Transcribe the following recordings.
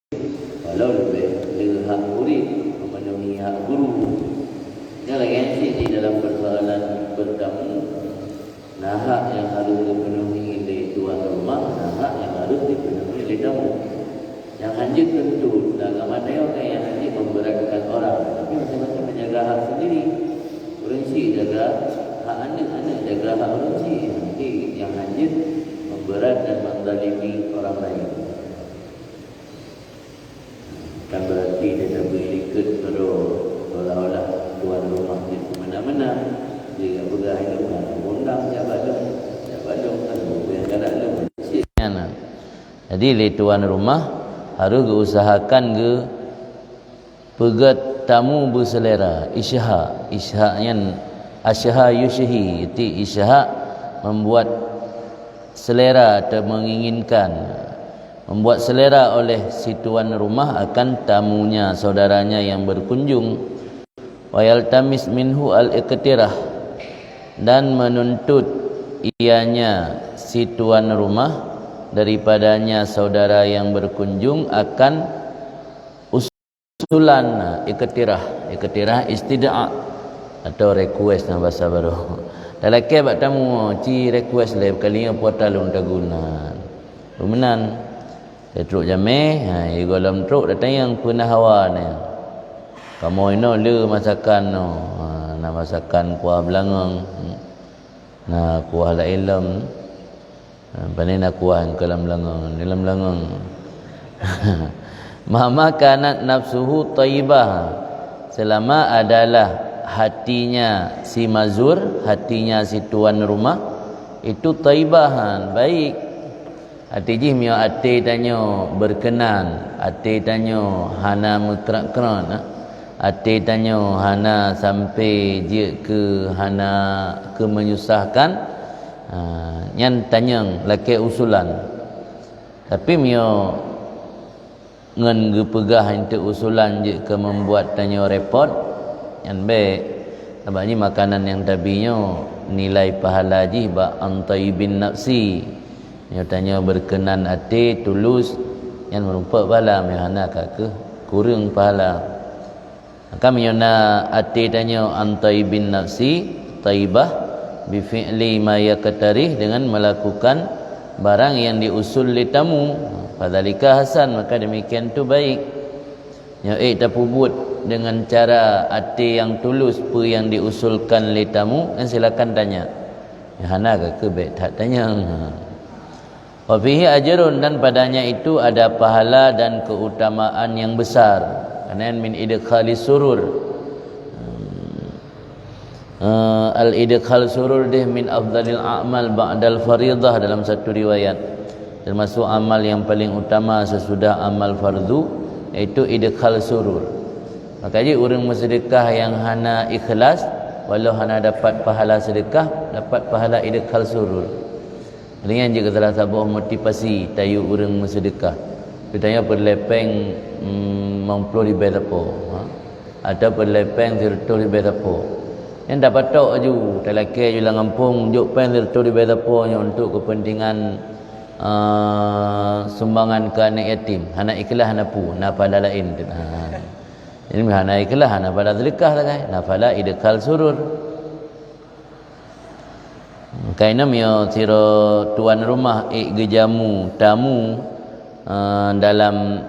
Kalau lebih hak murid memenuhi hak guru. Jangan gengsi di dalam persoalan bertamu. Nah, hak yang harus dipenuhi oleh tuan rumah, nah hak yang harus dipenuhi oleh tamu. Yang hancur tentu dalam mana orang yang hancur memberatkan orang, tapi masing-masing menjaga hak sendiri. Orang si jaga hak anak-anak, jaga hak orang si. Nanti yang hancur memberat dan menzalimi orang lain. Kan berarti dia tak boleh ikut seolah-olah tuan rumah di mana-mana. Dia bergaya hidup undang jabat dong kan yang kada lu. Jadi le tuan rumah harus usahakan ke pegat tamu berselera. Isyaha asyaha yusyhi, itu isyaha membuat selera atau menginginkan, membuat selera oleh si tuan rumah akan tamunya, saudaranya yang berkunjung. Wa yaltamis minhu al-iqtirah, dan menuntut ianya si tuan rumah daripadanya saudara yang berkunjung akan usulan iqtirah istidaa atau request na bahasa baru. Dalam ke bak tamu ci request le kali portal untagunan. Lumenan teruk jame golom truk datang yang punah hawa ni. Kamu ino le masakan no. Na masakan kuah belangong. Na kuah la ilm. Panina kuah dalam belangong. Mama kanat nafsuhu taibah, selama adalah hatinya si mazur, hatinya si tuan rumah itu taibahan, baik. Hati jih ate tanyo berkenan, ate tanyo hana mutrakran, ate tanyo hana sampai je ke hana ke menyusahkan. Nyan tanyang laki usulan, tapi mio ngan gepegah untuk usulan je ke membuat tanyo repot yang baik. Sebab ni makanan yang tabinya nilai pahala ji ba antaibin nafsi. Nyo tanyo berkenan hati tulus yang merupa pahala mio hana ke kurang pahala. Maka mio na hati tanyo antaibin nafsi taibah bi fi'li ma yaqtarih, dengan melakukan barang yang diusul li tamu. Fadzalika hasan, maka demikian tu baik. Ya tapubut dengan cara hati yang tulus apa yang diusulkan li tamu, dan silakan tanya. Ya hana ke baik tak tanya. Wa fihi ajrun, dan padanya itu ada pahala dan keutamaan yang besar. Kanan min idkhalis surur. Al-idkhal surur dih min afdalil a'mal ba'dal faridah, dalam satu riwayat termasuk amal yang paling utama sesudah amal fardu, iaitu idkhal surur. Maka jadi orang bersedekah yang hana ikhlas, walau hana dapat pahala sedekah, dapat pahala idkhal surur. Dengan juga salah satu motivasi tayu orang bersedekah. Pitanya berlepeng memplo di betapo, atau berlepeng dirtu di betapo. Yang dapat tok aju telaki aju lang kampung juk pen tertu di betaponya untuk kepentingan sumbangan ke anak yatim. Hana ikhlas hana pu, na pada lain. Ini hana ikhlas hana pada sedekah lah kan. Na pada idkhal surur. Kaina mio siro tuan rumah gejamu tamu dalam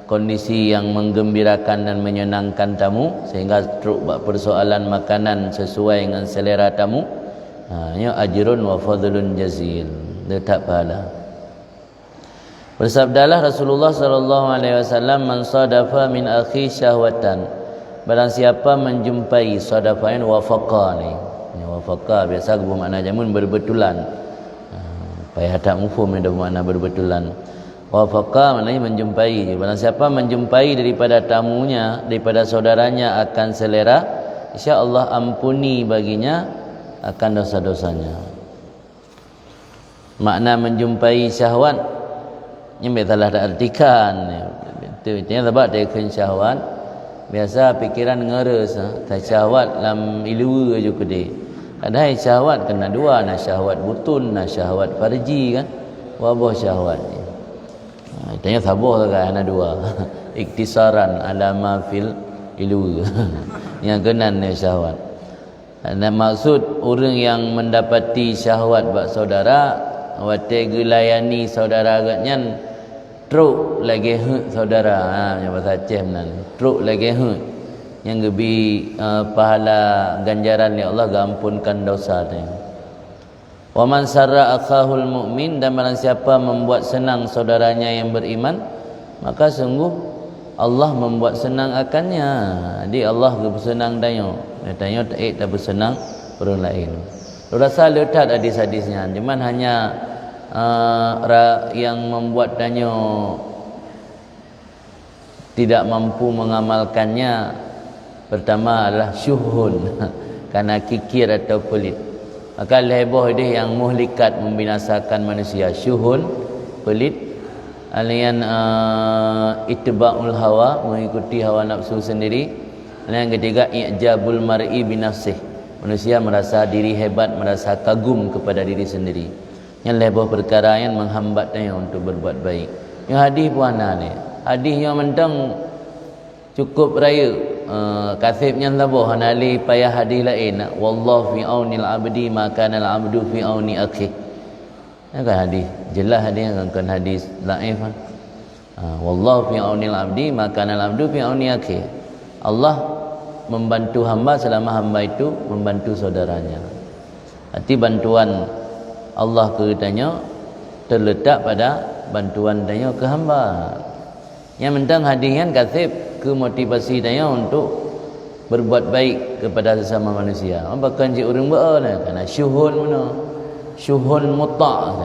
kondisi yang menggembirakan dan menyenangkan tamu, sehingga truk buat persoalan makanan sesuai dengan selera tamu. Nya ajrun wa fadlun jazil, letak pahala. Bersabdalah Rasulullah sallallahu alaihi wasallam, man sadafa min akhi syahwatan, barang siapa menjumpai sadafain wafaqa ni. Wafaqa biasa bermakna jamun berbetulan. Payah tak mufhum ada bermakna berbetulan. Wafaqa maknanya menjumpai. Barang siapa menjumpai daripada tamunya, daripada saudaranya akan selera, insya-Allah ampuni baginya akan dosa-dosanya. Makna menjumpai syahwat ini salah diartikan. Itu sebab dia kan syahwat. Biasa pikiran ngeres, tak syahwat lam ilmu aja kede. Ada syahwat kena dua, na syahwat butun, na syahwat farji kan. Wabah syahwat. Tanya sabar kan ana dua. Iktisaran alama fil ilu. Yang kenan ni syahwat. Dan maksud orang yang mendapati syahwat bak saudara, wate gelayani saudara agaknya truk lagi hut saudara. Yang bahasa Aceh benar. Truk lagi hut. Yang lebih pahala ganjaran ya Allah gampunkan dosa dia. Wa man sarra akhahul mu'min, dan barang siapa membuat senang saudaranya yang beriman, maka sungguh Allah membuat senang akannya. Jadi Allah bersenang danyo. Dia tanya tak bersenang orang lain. Rasa letak hadis-hadisnya. Cuman hanya yang membuat danyo tidak mampu mengamalkannya, pertama adalah syuhun, karena kikir atau pelit. Maka leboh dia yang muhlikat, membinasakan manusia. Syuhun, pelit. Alian itba'ul hawa, mengikuti hawa nafsu sendiri. Dan yang ketiga, i'jabul mar'i binafsih, manusia merasa diri hebat, merasa kagum kepada diri sendiri. Yang leboh perkara yang menghambatnya untuk berbuat baik. Yang hadis puana ni, hadis yang mentang cukup raya. Kasibnya leboh anali payah hadis lain. Wallahu fi aunil abdi ma kana al abdu fi auni akhi. Kan hadis jelas, hadis kan hadis dhaif. Wallahu fi aunil abdi ma kana al abdu fi auni akhi. Allah membantu hamba selama hamba itu membantu saudaranya. Arti bantuan Allah kepadanya terletak pada bantuan dia ke hamba. Yang mentang hadian kasib ke motivasi dia untuk berbuat baik kepada sesama manusia. Bahkan jika orang buat kerana syuhun mana? Syuhun muta',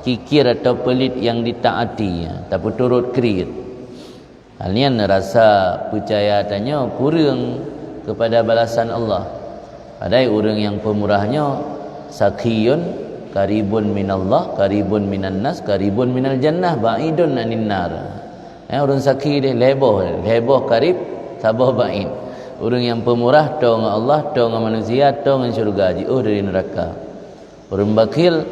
kikir atau pelit yang ditaati, tapi turut kriit. Kalian rasa percaya tanya kurang kepada balasan Allah. Padahal orang yang pemurahnya sakiyun, karibun minallah, karibun minan nas, karibun minal jannah, ba'idun anin nar. Orang saki dia leboh karib, sabar ba'id. Orang yang pemurah tahu dengan Allah, tahu dengan manusia, tahu dengan syurga, jauh dari neraka. Orang bakil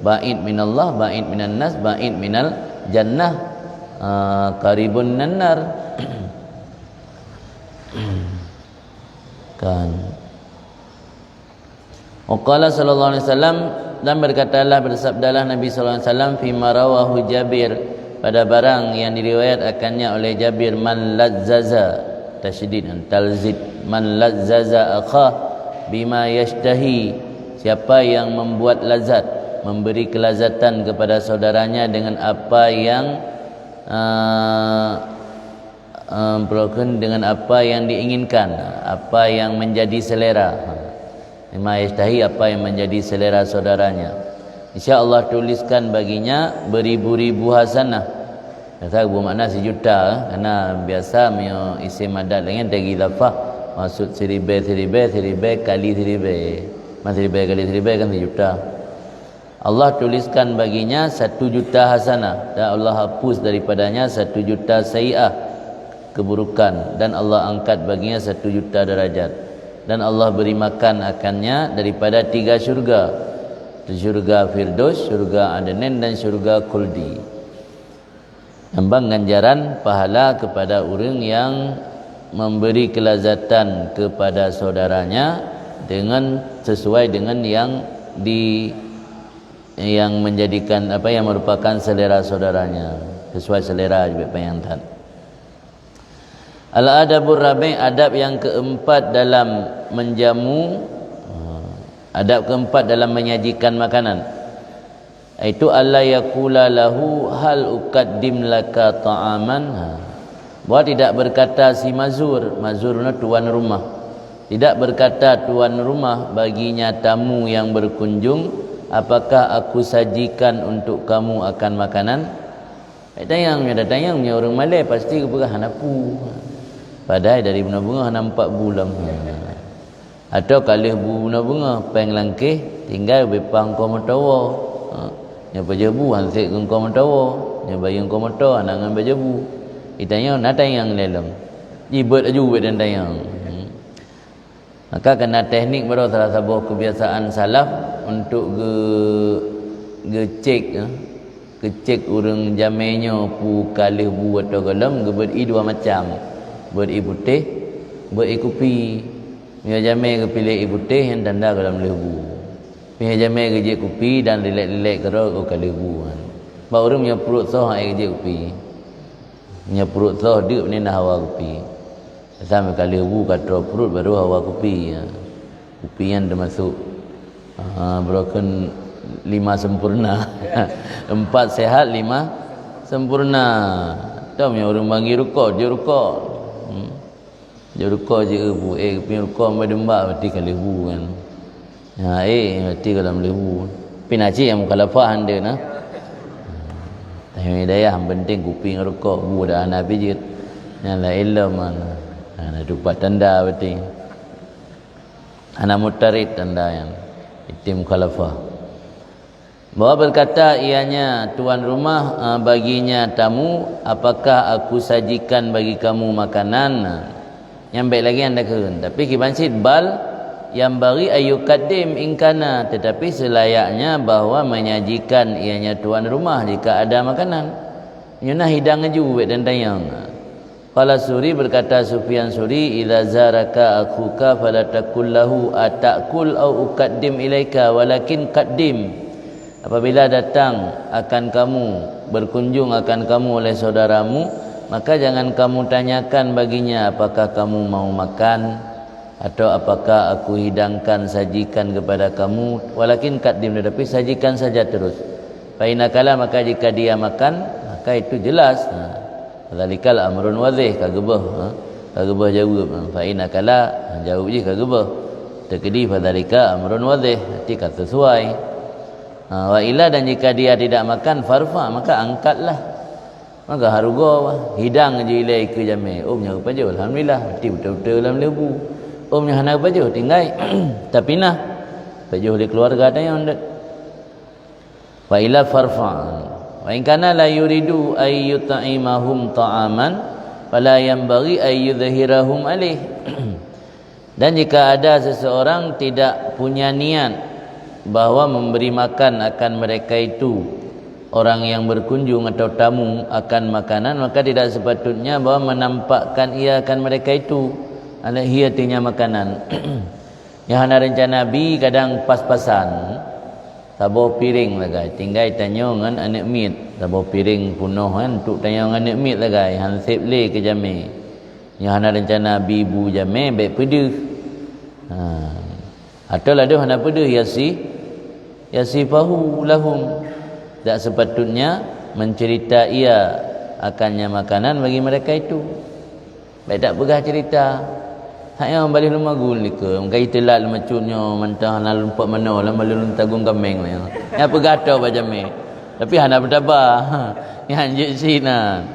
ba'id minallah, ba'id minan nas, ba'id minal jannah, karibun minan nar. Kan. Waqala sallallahu alaihi wasallam, dan berkatalah, bersabdalah Nabi sallallahu alaihi wasallam fi marawahu Jabir, pada barang yang diriwayatkannya oleh Jabir, man lazzaza, tasydid dan talzid, man lazzaza akhah bima yashtahi, siapa yang membuat lazat, memberi kelazatan kepada saudaranya dengan apa yang dengan apa yang diinginkan, apa yang menjadi selera. Bima yashtahi, apa yang menjadi selera saudaranya, insya-Allah tuliskan baginya beribu-ribu hasanah. Kata bermakna sejuta, karena biasa punya isim adat dengan tagi lafaz maksud seribe kali seribe kan sejuta. Allah tuliskan baginya 1 juta hasanah, dan Allah hapus daripadanya 1 juta sayi'ah, keburukan, dan Allah angkat baginya 1 juta derajat, dan Allah beri makan akannya daripada 3 syurga, syurga Firdaus, syurga Adnan, dan syurga Khuldi. Ambang ganjaran pahala kepada orang yang memberi kelazatan kepada saudaranya dengan sesuai dengan yang menjadikan apa yang merupakan selera saudaranya, sesuai selera penyantan. Al-adabur rabi', adab yang keempat dalam menjamu, adab keempat dalam menyajikan makanan, itu alla yaqula lahu hal uqaddim laka ta'aman. Bahawa tidak berkata si mazur ni tuan rumah, tidak berkata tuan rumah baginya tamu yang berkunjung, apakah aku sajikan untuk kamu akan makanan? Datang yang orang Malay pasti keperah hanapu, padahal dari bunga-bunga hana 4 bulan. Atau kalih bunga-bunga peng langkih tinggal bepang kau matawa. Nya bajabu hansik kau matawa, nya bayang kau matawa anangan bajabu. Itanya natang yang lelem. Jibut aju wet dan tayang. Maka kena teknik baru salah satu kebiasaan salaf untuk ge cek kecek urang jamenyo pu kalih bu atau galam gebet i dua macam. Ber i putih, ber i kupi. Mia jame ke pilih i putih yang tanda dalam lebu. Mia jame ke je kupi dan lelek-lelek kero ke kalih bu. Ba urang nya perut soh ai je kupi. Nya perut soh dik ni nah hawa kupi. Sampai kalih bu kata perut baru hawa kupi. Kupi yang termasuk broken 5 sempurna. 4 sehat 5 sempurna. Tahu punya orang bagi rukuk je rukuk. Je rukuk je bu punya rukuk mai dembak berarti kalih bu kan. Berarti kalau kalih bu. Pinaci yang mukhalafah anda nah. Tapi daya yang penting kuping rukuk bu dah nabi je. Yang la ilmu mana. Ada dapat tanda berarti. Ana mutarid tanda yang itim mukhalafah. Bahawa berkata ianya tuan rumah baginya tamu, apakah aku sajikan bagi kamu makanan? Yang baik lagi anda keren. Tapi kibansid bal yang bagi ayukadim ingkana, tetapi selayaknya bahawa menyajikan ianya tuan rumah jika ada makanan. Nyuna hidang aju dan tayang. Qala Suri berkata Sufyan Suri, idza zaraka akhuka fala taqul lahu atakul au uqaddim ilaika walakin qaddim. Apabila datang akan kamu, berkunjung akan kamu oleh saudaramu, maka jangan kamu tanyakan baginya apakah kamu mau makan atau apakah aku hidangkan sajikan kepada kamu, walakin qaddim, tetapi sajikan saja terus. Fa inakala, maka jika dia makan, maka itu jelas. Zalikal amrun wadhih kagebah. Kagebah jawab. Fa inakala jawab je kagebah. Takdi fa zalika amrun wadhih, arti kata sesuai. Wa ila, dan jika dia tidak makan farfa, maka angkatlah, maka harugo hidang je ilai ke jami. Omnya kepajo alhamdulillah, berarti betul-betul dalam lebu. Omnya hana kepajo tinggal tapi nah pajo di keluarga ada yang wa ila farfa. Wa in kana la yuridu ay yut'imahum ta'aman fala yanbaghi ay yudhhirahum alaih. Dan jika ada seseorang tidak punya niat bahawa memberi makan akan mereka itu, orang yang berkunjung atau tamu akan makanan, maka tidak sepatutnya bahawa menampakkan ia akan mereka itu alaihi artinya makanan. Yang hana rencana bi kadang pas-pasan tabo piring lagai tinggal tanya ngan anak mit, tabo piring punuh kan untuk tanya ngan anak mit lagai han sep le ke jami. Yang hana rencana bi bu jami baik pedih. Atau lalu hana pedih yasifahu lahum, tak sepatutnya mencerita ia akannya makanan bagi mereka itu. Baik tak pegah cerita. Hak yang balik rumah gul ke, mungkin itelah lemacunnya mentah hana lumpat mana lah malu tagung kambing lah. Ya pegah tau baca me. Tapi hana bertabah. Yang anjik sina.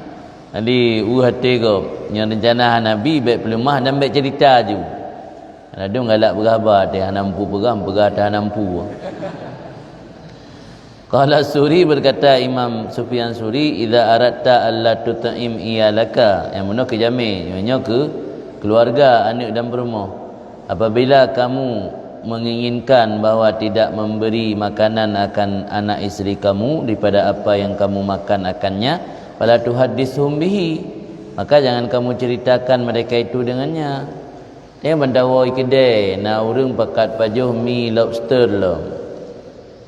Jadi hati ko yang rencana hana bi baik pelemah dan baik cerita je. Ada dong galak berkhabar dia hana mampu pegah tak hana mampu. Qala Suri berkata Imam Sufyan Suri, idza aratta alla tut'im iyalaka, yang mana ke jami, yang ke keluarga, anak dan berumah. Apabila kamu menginginkan bahawa tidak memberi makanan akan anak isteri kamu daripada apa yang kamu makan akannya, fala tuhaddithum bihi, maka jangan kamu ceritakan mereka itu dengannya. Dia mendawai kedai, na urang pakat pajuh mi lobster lah.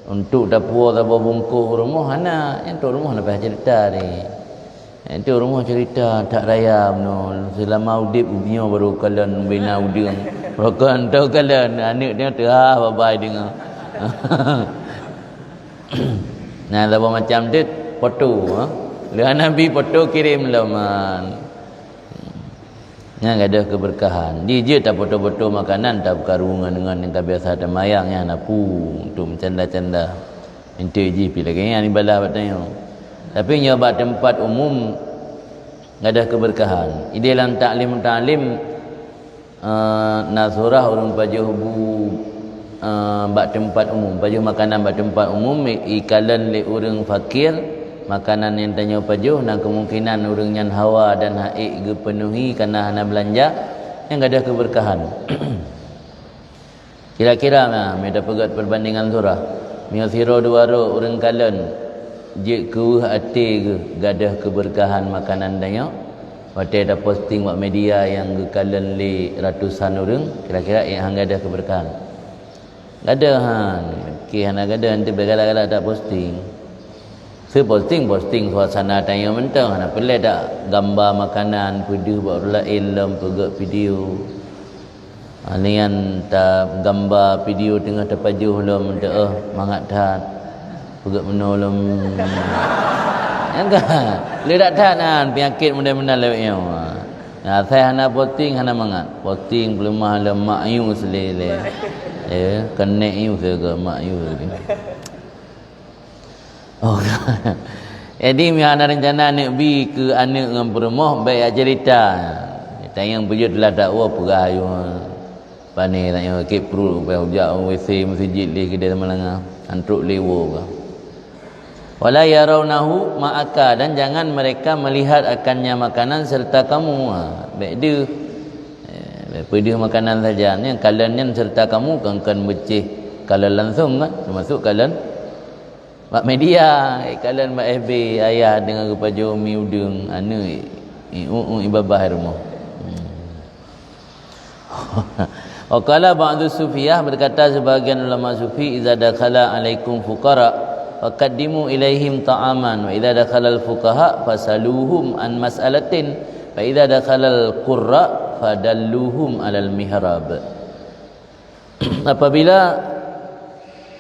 Untuk dapur bungkuh rumah hana, yang tu rumah nak cerita ni. Yang tu rumah cerita tak raya no. Selama udip ubnya baru kalian bina udang. Bukan tahu kalian anak dia tu babai dengar. Nah, apa macam tu foto Lihat Nabi foto kirim lah man. Yang ada keberkahan. Dia je tak foto-foto makanan, tak berkarungan dengan yang biasa ada mayang yang napu untuk mencanda-canda. Minta je lagi yang ni balas batanya. Tapi nyoba tempat umum enggak ada keberkahan. Idealan taklim nasurah orang pajuh bu bak tempat umum, pajuh makanan bak tempat umum ikalan le orang fakir. Makanan yang tanya pajuh dan kemungkinan orang yang hawa dan haik dipenuhi kerana hana belanja yang ada keberkahan. Kira-kira mereka pegat perbandingan surah. Miyasiro duaro orang kalen je ke ate ke gadah keberkahan makanan danya. Waktu ada posting buat media yang gekalan li ratusan orang, kira-kira yang hang gadah keberkahan. Gadah han, ki hana gadah nanti bergala-gala tak posting. Posting suasana tanya mentang hana pelai tak gambar makanan video buat lain dalam pegak video. Anian tak gambar video tengah terpajuh dalam mentang mangat tat. Pegak menolong. Enggak, ledak tahan penyakit mudah-mudahan lewatnya. Nah, saya hana posting hana mangat. Posting pelemah le mak yu selele. Kenek yu ke mak yu lagi. Oh. Jadi mi ana rencana nak bi ke anak dengan peremah baik cerita. Tayang bujut lah dakwa perah ayu. Pani tanya ke perlu hujak WC masjid le ke dalam Melanga. Antruk lewo ke. Wala yarawnahu ma'aka, dan jangan mereka melihat akannya makanan serta kamu. Baik dia pedih makanan saja ni kalannya serta kamu kan becih kalan langsung kan, termasuk kalan mak media, kalan mak FB ayah dengan kepada umi udung anu ibabah rumah. Waqala ba'du sufiyah, berkata sebahagian ulama sufi, iza dakhala alaikum fuqara faqaddimu ilaihim ta'aman wa idza dakhala al-fuqaha fasaluhum an mas'alatin wa idza dakhala al-qurra fadalluhum 'alal mihrab. Apabila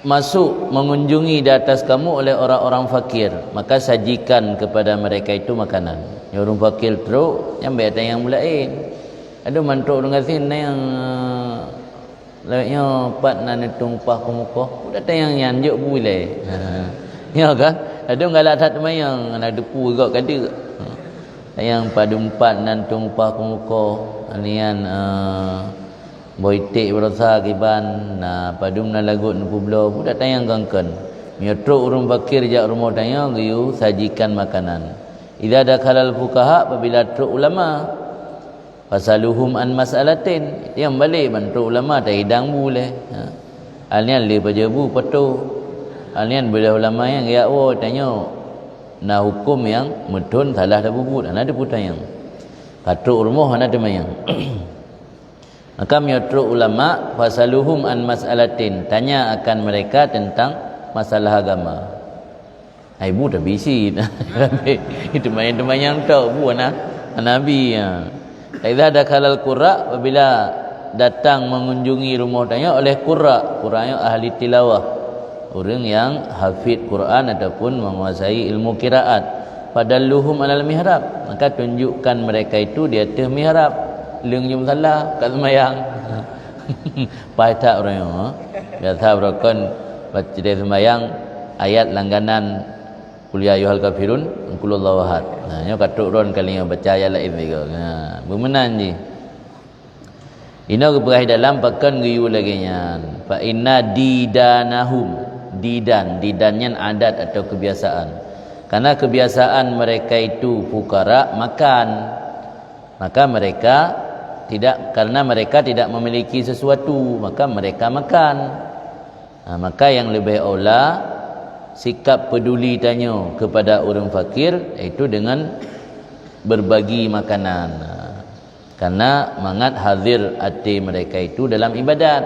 masuk mengunjungi di atas kamu oleh orang-orang fakir, maka sajikan kepada mereka itu makanan. Yang orang fakir teruk yang baik yang mulain. Ada mantuk dengan sini yang lewatnya pat nan tumpah ke muka. Udah tayang nyanjuk boleh. Ya kan? Ada galak tak mayang ana depu gak kada. Tayang padu empat nan tumpah ke muka. Anian boitik berasa kiban na padum na lagut nu publo. Udah tayang gangken. Nyotruk urang fakir jak rumah tayang giu sajikan makanan. Idza dakhalal fuqaha, apabila truk ulama, fasaluhum an mas'alatin, yang balik bantu ulama tak hidang boleh. Alian le pajabu patu. Alian bila ulama yang ya tanya na hukum yang medun salah dah bubut ana ada putayang. Katruk rumah ana ada mayang. Maka miotru ulama fasaluhum an mas'alatin, tanya akan mereka tentang masalah agama. Ibu dah bisi. Itu mayang tahu bu anak nabi ya. Idza dakhalal qurra, apabila datang mengunjungi rumah tanya oleh qurra, qurra'nya ahli tilawah, orang yang hafid Quran ataupun menguasai ilmu qiraat, padalluhum alal mihrab, maka tunjukkan mereka itu di atas mihrab, leung jum salah kat sembahyang. Pai tak orang biasa berkon baca di sembahyang ayat langganan Qul ya ayyuhal kafirun qul huwallahu ahad. Nah, nya katuk ron kali baca ayat lain juga. Nah, bermenan je. Ina keberah dalam pakan giyu lagi nya. Fa inna didanahum, didannya adat atau kebiasaan. Karena kebiasaan mereka itu fukara makan. Maka mereka karena mereka tidak memiliki sesuatu, maka mereka makan. Nah, maka yang lebih aula sikap peduli tanya kepada orang fakir iaitu dengan berbagi makanan. Karena mangat hadir hati mereka itu dalam ibadat,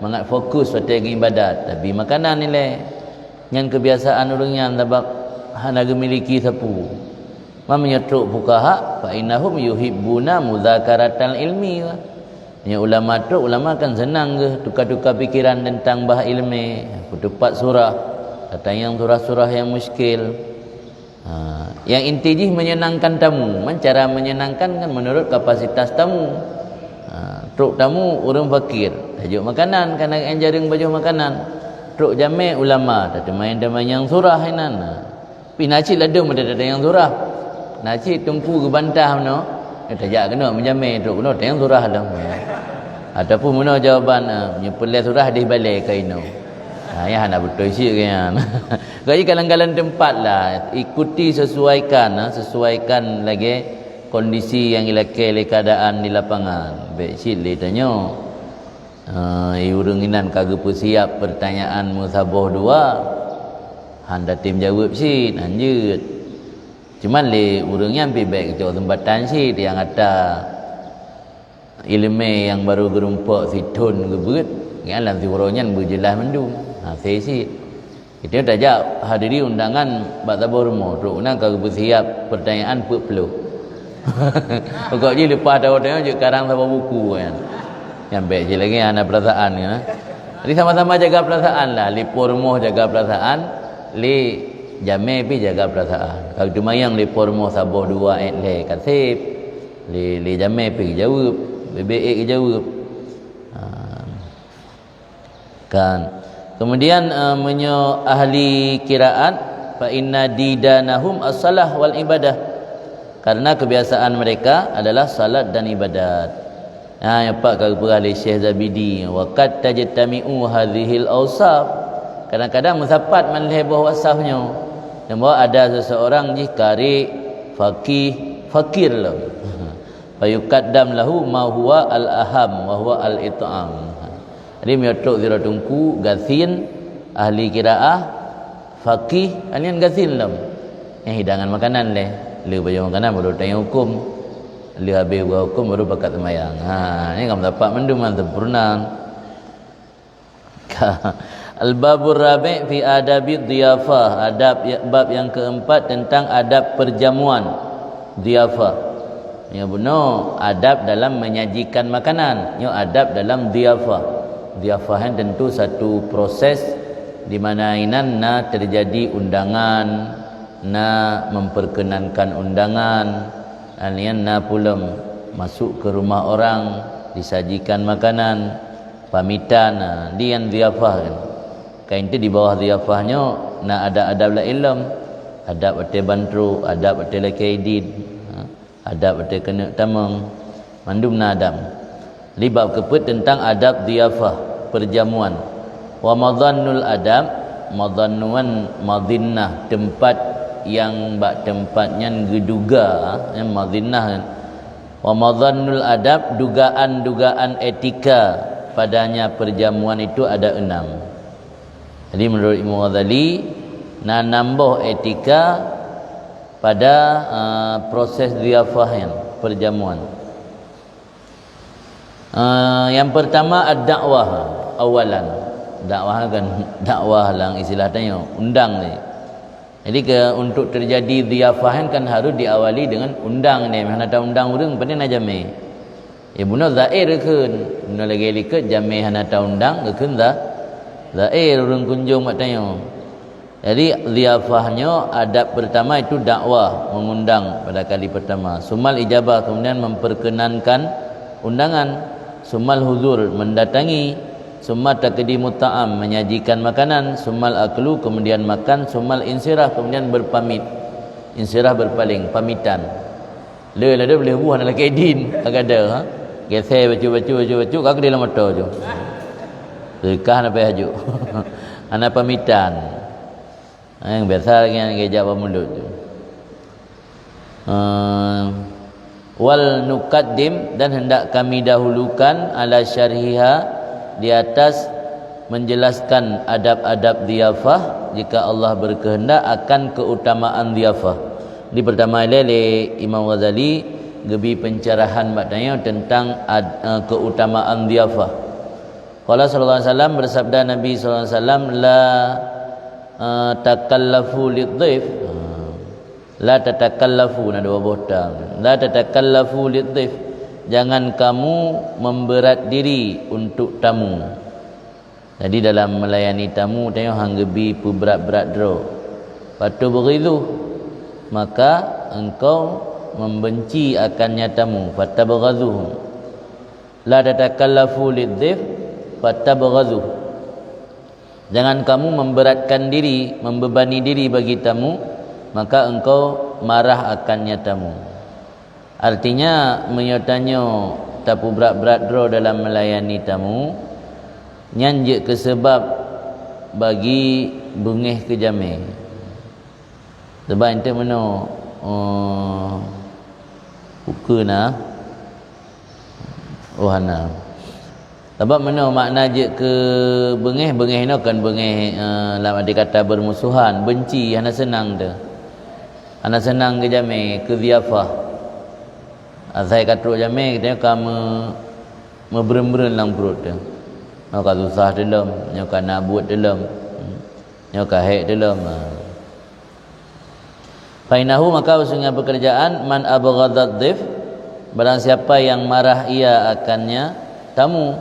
mangat fokus pada ibadat, tapi makanan nilai yang kebiasaan orangnya tabak hana memiliki sapu. Menyetruk fuqaha fa innahum yuhibbuna mudzakaratal ilmi. Ya ulama tu ulama kan senang ke tukar-tukar fikiran tentang bah ilmi, tepat surah kata yang surah-surah yang muskil. Yang inti menyenangkan tamu. Cara menyenangkan kan menurut kapasitas tamu. Truk tamu orang fakir, tajuk makanan kan yang jaring baju makanan. Truk jami ulama, tak main yang surah inan. Pinaci ladung ada yang surah. Naci tumpu ke bantah mano. Tajak kena menjamai truk kena yang surah dah. Ataupun mana jawaban menyepelai surah di balik kaino. Ya nak betul sih kan. Jadi kalang-kalang tempat lah ikuti sesuaikan lagi kondisi yang ilakai keadaan di lapangan. Baik sih le tanya. Urunginan kagak siap pertanyaan musabah dua. handa tim jawab sih lanjut cuman le urangnya ambil baik ke tempatan sih yang ada ilmu yang baru gerumpak situn gebet ngalam tiworonya berjelas mendung saya sih itu dah jauh hadiri undangan bak tabur rumah rukna kalau bersiap pertanyaan perlu pokok je lepas tahu tengok je karang sama buku kan yang baik je lagi anak perasaan kan jadi sama-sama jaga perasaan lah lipo rumah jaga perasaan li jame pi jaga perasaan kalau cuma yang lipo rumah sabuh dua le kasip li jame pi jawab bebek jawab kan kemudian menyo ahli qiraat fa inna didanahum as-salah wal ibadah karena kebiasaan mereka adalah salat dan ibadat. Yang pak kalau perali Syekh Zabidi waqad tajtami'u hadhil awsaf. Kadang-kadang musapat manleh bahawa wasafnya. Dan bahawa ada seseorang jikari fakir lah. Fa yuqaddam lahu ma huwa al-aham wa huwa al-it'am. Jadi miotok zira tungku gasin ahli qiraah faqih alian gasin lam. Yang hidangan makanan leh. Dia baju makanan baru tanya hukum. Dia habis buat hukum baru bakat semayang. Ini kamu dapat menduman sempurna. Al-babur rabi' fi adabi dhiyafah. Bab yang keempat tentang adab perjamuan dhiyafah. Ya benar, adab dalam menyajikan makanan. Ya adab dalam dhiyafah. Dhiyafah tentu satu proses di mana inanna terjadi undangan, nak memperkenankan undangan, alian nak pula masuk ke rumah orang disajikan makanan, pamitan, dia yang dhiyafah kan. Kain itu di bawah dhiyafahnya nak ada adab la ilm, adab ate bantru, adab ate la kaidid, adab ate kena tamang, mandum na adab. Libab keput tentang adab dhiyafah, perjamuan. Wa madhannul adab, madhannuan madhinnah, tempat yang bak tempatnya geduga yang madhinnah kan. Wa madhannul adab, dugaan-dugaan etika padanya perjamuan itu ada 6. Jadi menurut Imam Ghazali nak nambah etika pada proses dhiyafah perjamuan. Yang pertama ad-dakwah awalan. Dakwah kan dakwah lang istilahnya undang ni. Jadi untuk terjadi dhiyafah kan harus diawali dengan undang ni. Mana tahu undang urang pada nak jami. Ya benar zair keun. Benar lagi liket jami hana tahu undang keun dah. Zair urang kunjung mak tanya. Jadi dhiyafahnya adab pertama itu dakwah, mengundang pada kali pertama. Sumal ijabah, kemudian memperkenankan undangan. Sumal huzur, mendatangi. Summa taqdimu ta'am, menyajikan makanan. Summal aklu, kemudian makan. Summal insirah, kemudian berpamit. Insirah berpaling, pamitan. Le ada boleh buah nak kaidin agak ada ha. Geseh bacu kau ke dalam mata je. Dekah nak pergi haju. Ana pamitan. Yang biasa lagi yang jawab mulut tu. Wal nuqaddim, dan hendak kami dahulukan ala syarhiha, di atas menjelaskan adab-adab dhiyafah jika Allah berkehendak akan keutamaan dhiyafah. Di pertama le Imam Ghazali gebi pencerahan maknanya tentang keutamaan dhiyafah. Qala sallallahu alaihi wasallam, bersabda Nabi sallallahu alaihi wasallam, la takallafu lidhaif. La tatakallafu, ada dua bohta. La tatakallafu lidhaif. Jangan kamu memberat diri untuk tamu. Jadi dalam melayani tamu tengok hang gebi pu berat-berat dro. Patu beridu, maka engkau membenci akannya tamu. Fatabghazuhum. La tatakallafu lidhif fatabghazuh. Jangan kamu memberatkan diri, membebani diri bagi tamu, maka engkau marah akannya tamu. Artinya menyertanya tapu berat-berat dro dalam melayani tamu nyanjek ke sebab bagi bengih ke jami. Sebab ente mana buku na ohana Sebab mana makna je ke bengih ni kan bengih dalam arti kata bermusuhan, benci, hana senang tu. Hana senang ke jami, ke ziafah. Saya kata jami kita kamu berem-berem dalam perut tu. Nyoka susah dalam, nyoka nak buat dalam, nyoka hek dalam. Fainahu maka usungnya pekerjaan man abghadad dhif, barang siapa yang marah ia akannya tamu.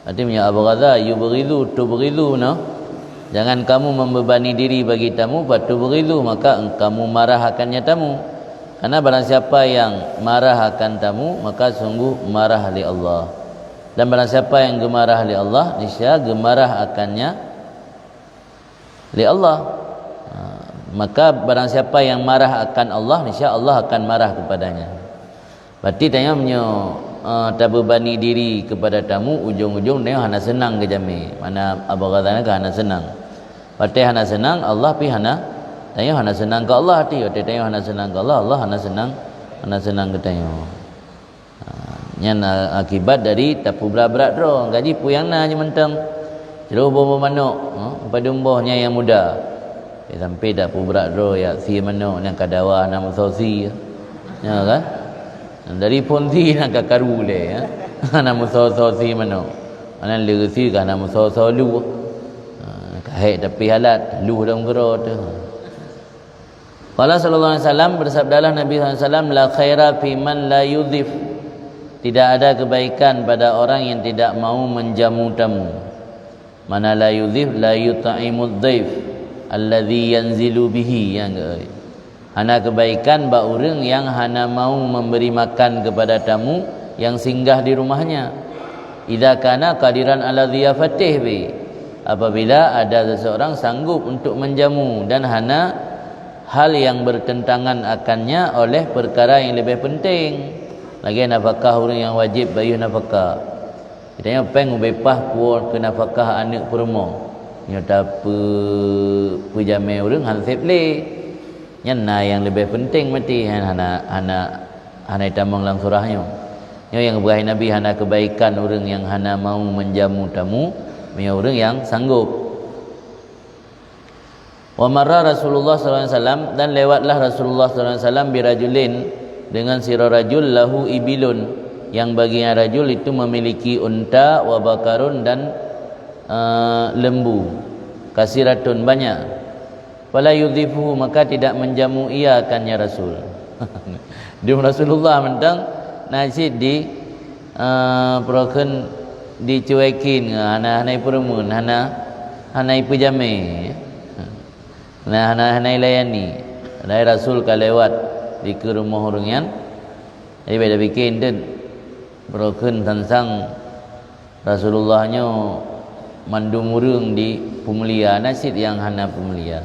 Artinya abghadha yubghidu tubghidu no. Jangan kamu membebani diri bagi tamu, fatubghidu maka kamu marah akannya tamu. Karena barang siapa yang marah akan tamu maka sungguh marah li Allah. Dan barang siapa yang gemarah li Allah, niscaya gemarah akannya li Allah. Maka barang siapa yang marah akan Allah, niscaya Allah akan marah kepadanya. Berarti tanya tak berbani diri kepada tamu, ujung-ujung dia hana senang ke jami. Mana abghadana ke hana senang. Berarti hana senang Allah pi hana tanya hana senang ke Allah hati. Berarti tanya hana senang ke Allah, Allah hana senang ke tanya. Yang akibat dari tapu berat-berat ro gaji puyangna je mentang. Jeruh bomba manuk pada umbohnya yang muda. Sampai tapu berat ro ya si manuk yang kadawa nama sosi. Ya kan? Dari ponti nak kakaru le ya. Nama sosi manuk. Ana lesi kan nama lu. Kahek tapi halat lu dalam gero tu. Qala sallallahu alaihi wasallam, bersabdalah Nabi sallallahu alaihi wasallam, la khaira fi man la yudhif. Tidak ada kebaikan pada orang yang tidak mau menjamu tamu. Mana la yudhif la yut'imud dhaif alladhi yanzilu bihi, yang hana kebaikan ba urang yang hana mau memberi makan kepada tamu yang singgah di rumahnya. Idza kana qadiran ala dhiyafatih bi, apabila ada seseorang sanggup untuk menjamu dan hana hal yang bertentangan akannya oleh perkara yang lebih penting. Lagi nafkah orang yang wajib bayar nafkah. Kita yang peng bebas kuat ke nafkah anak perempuan. Nyata pejamai orang hansip le. Nyana yang lebih penting mati hana tamang lang surahnya. Yang berahi Nabi hana kebaikan orang yang hana mau menjamu tamu, punya orang yang sanggup. Wa marra Rasulullah sallallahu alaihi wasallam, dan lewatlah Rasulullah sallallahu alaihi wasallam birajulin, dengan sira rajul lahu ibilun, yang baginya rajul itu memiliki unta, wa bakarun, dan lembu, kasiratun, banyak. Fala yudhifu maka tidak menjamu ia akannya Rasul. Dia Rasulullah mentang nasi di proken dicuekin hana peremun hana pejame. Nah hana layani. Lai Rasul ka lewat di ke rumah orangnya. Jadi beda bikin dan broken tentang Rasulullahnya mandung urang di pemulia nasid yang hana pemulia.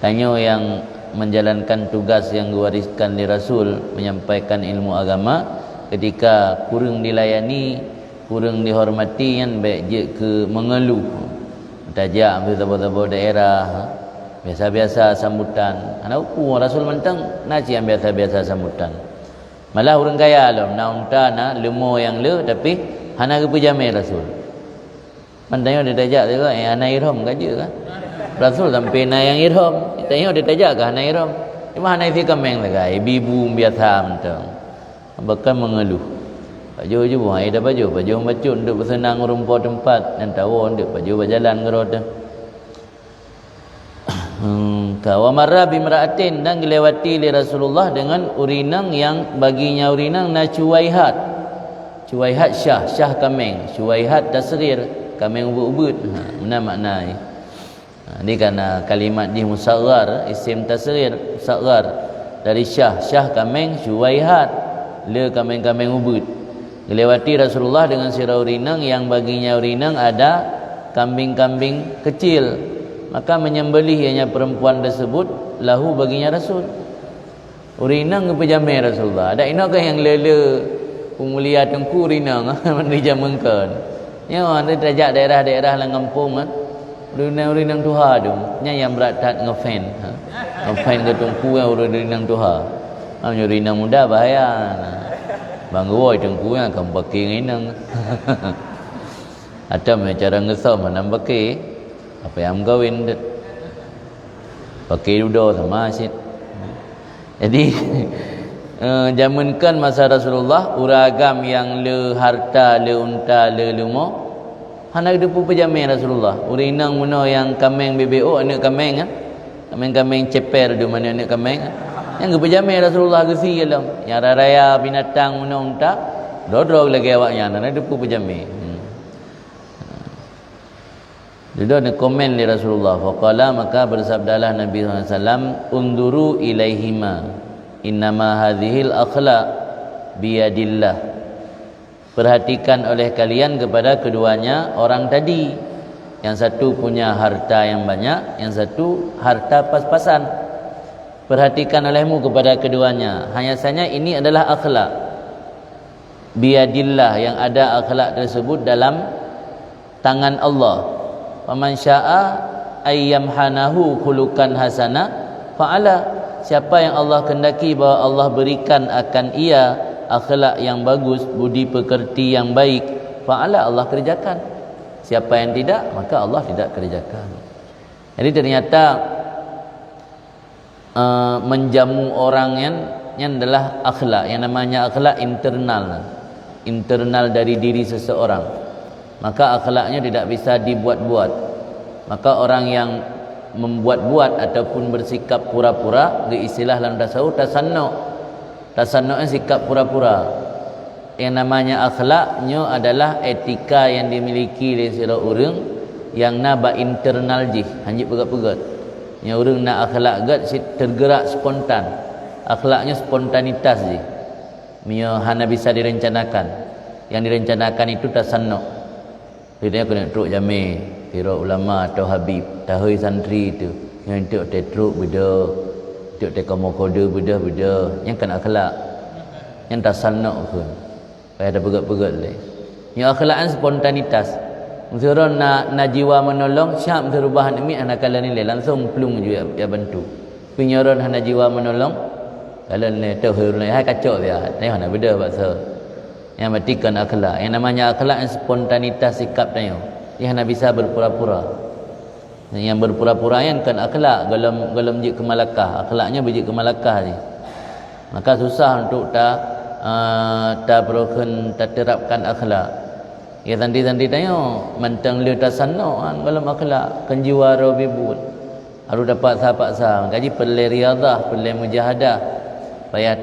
Tanya yang menjalankan tugas yang diwariskan di Rasul, menyampaikan ilmu agama, ketika kurang dilayani, kurang dihormati, yang baik je ke mengeluh. Tajak ambil tabu-tabu daerah, biasa-biasa sambutan. Anak uku Rasul mentang nasi yang biasa-biasa sambutan. Malah orang kaya lah, nak unta, nak lemur yang le, tapi hana ke pejamai Rasul. Pandangnya dia tajak dia kan, hana ihram kaje kan. Rasul sampai na yang ihram, tanya dia tajak ke hana ihram. Cuma hana isi kameng lah kan, ibu biasa mentang. Bahkan mengeluh. Baju je buang air dah baju bacut untuk bersenang rumput tempat, dan tahu untuk baju berjalan ke roda. Wa marra bimra'atin, dan dilewati li Rasulullah dengan urinang yang baginya urinang na cuwaihat. Cuwaihat syah kameng, cuwaihat tasrir, kameng ubud-ubud. Mana makna ni? Ni kerana kalimat di musaggar, isim tasrir, musaggar dari syah kameng, cuwaihat, le kameng-kameng ubud. Dilewati Rasulullah dengan sirah urinang yang baginya urinang ada kambing-kambing kecil. Maka menyembelih ianya perempuan tersebut lahu baginya Rasul. Urinang ke pejamai Rasulullah. Ada inakah yang lele pemulia tengku urinang menerja mengkan. Ya, ada derajat daerah-daerah lang kampung kan. Urinang tuha tu. Nya yang berat ngefen. Ngefen ke tengku yang urinang tuha. Urinang muda bahaya. Bang woi tengku yang akan pakai inang. Atau cara ngesau mana pakai apa yang kawin det. Pakai dudo sama asyik. Jadi zamankan masa Rasulullah uragam yang le harta, le unta, le lumo. Hana depu pejamai Rasulullah. Urinang muno yang kameng BBO anak kameng kan. Kameng ceper di mana anak kameng kan. Yang pejamai Rasulullah gesi alam. Yang raya binatang muno unta, dodrog lagi awaknya hana depu pejamai. Dia ada komen di Rasulullah. Faqala maka bersabdalah Nabi SAW, unduru ilaihima, innama hadhil akhlaq biyadillah. Perhatikan oleh kalian kepada keduanya orang tadi. Yang satu punya harta yang banyak, yang satu harta pas-pasan. Perhatikan olehmu kepada keduanya. Hanya saja ini adalah akhlak biyadillah, yang ada akhlak tersebut dalam tangan Allah. Faman syaa ayyamhanahu khuluqan hasana fa'ala. Siapa yang Allah kehendaki bahawa Allah berikan akan ia akhlak yang bagus, budi pekerti yang baik, fa'ala, Allah kerjakan. Siapa yang tidak, maka Allah tidak kerjakan. Jadi ternyata menjamu orang yang adalah akhlak. Yang namanya akhlak internal dari diri seseorang. Maka akhlaknya tidak bisa dibuat-buat. Maka orang yang membuat-buat ataupun bersikap pura-pura, istilah dalam tasawuf tasannu'. Tasannu'nya sikap pura-pura. Yang namanya akhlaknya adalah etika yang dimiliki oleh seorang orang yang naba internal jih, hanjit pegat-pegat. Yang orang nak akhlak gat tergerak spontan. Akhlaknya spontanitas je. Mio hana bisa direncanakan. Yang direncanakan itu tasannu'. Dia kena truk jami, kira ulama atau habib, tahui santri itu. Yang itu truk beda, itu komokoda beda, yang kena akhlak. Yang tasannu' pun. Payah ada pegat-pegat leh. Yang akhlakan spontanitas. Orang nak jiwa menolong, syam terubah demi anak kalian ni langsung pelung je ya bantu. Penyoron hana jiwa menolong, kalian ni tahu ni hai kacau dia. Tengok nak beda bahasa. Yang matikan akhlak. Yang namanya akhlak yang spontanitas sikap tanya. Yang nak bisa berpura-pura. Yang berpura-pura yang kan akhlak galam je ke Malakah. Akhlaknya berje ke Malakah je. Maka susah untuk tak terapkan akhlak. Ya tadi tanya mantang le tasannu' galam akhlak kan jiwa robibun. Harus dapat paksa. Kaji perlu riadah, perlu mujahadah. Payah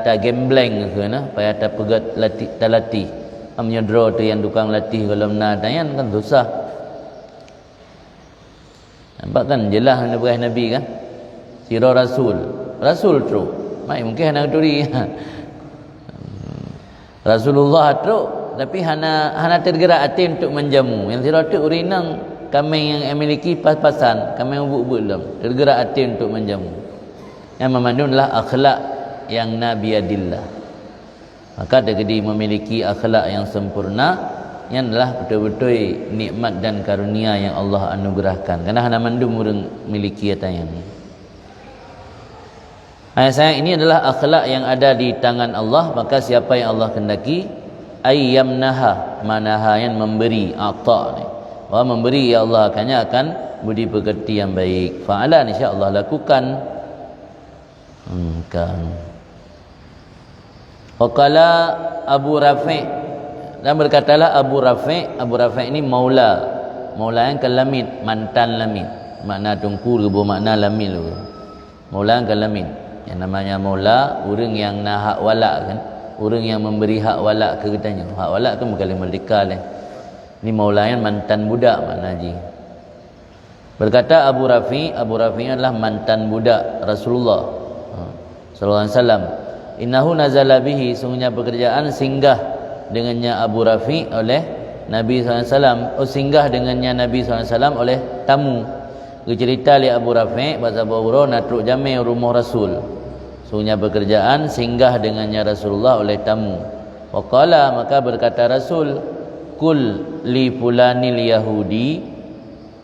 tak gambling ke na, payah tak pegat latih. Amnya draw tu yang tukang latih kalau nak tayan kan susah. Nampak kan jelas Nabi kan? Sirah Rasul tu. Mai mungkin hana turi. Rasulullah tu tapi hana tergerak hati untuk menjamu. Yang sirah tu urinang kami yang memiliki pas-pasan, kami yang ubuk-ubuk dalam tergerak hati untuk menjamu. Yang memandung adalah akhlak yang nabiyadillah. Maka dia memiliki akhlak yang sempurna, yang adalah betul-betul nikmat dan karunia yang Allah anugerahkan. Karena hana mandum orang miliki atayang. Ayat saya ini adalah akhlak yang ada di tangan Allah. Maka siapa yang Allah kehendaki ayyamnaha, manaha yang memberi ata ni. Bahwa memberi ya Allah akan budi pekerti yang baik. Fa'ala insya-Allah lakukan. Kan. Waqala Abu Rafi' dan berkatalah Abu Rafi' ini maula yang kelamid, mantan lamid. Makna tungku ke makna lamid lu. Maula yang kelamid. Yang namanya maula orang yang nak hak walak kan. Orang yang memberi hak walak ke katanya. Hak walak kan bukan merdeka lah. Ini maula yang mantan budak makna ji. Berkata Abu Rafi' adalah mantan budak Rasulullah sallallahu alaihi wasallam. Innahu nazala bihi, sungguhnya pekerjaan singgah dengannya Abu Rafi oleh Nabi SAW. Singgah dengannya Nabi SAW oleh tamu. Cerita oleh Abu Rafi bahasa Bawro natruk jami rumah Rasul. Sungguhnya pekerjaan singgah dengannya Rasulullah oleh tamu. Waqala, maka berkata Rasul, kul li fulanil yahudi,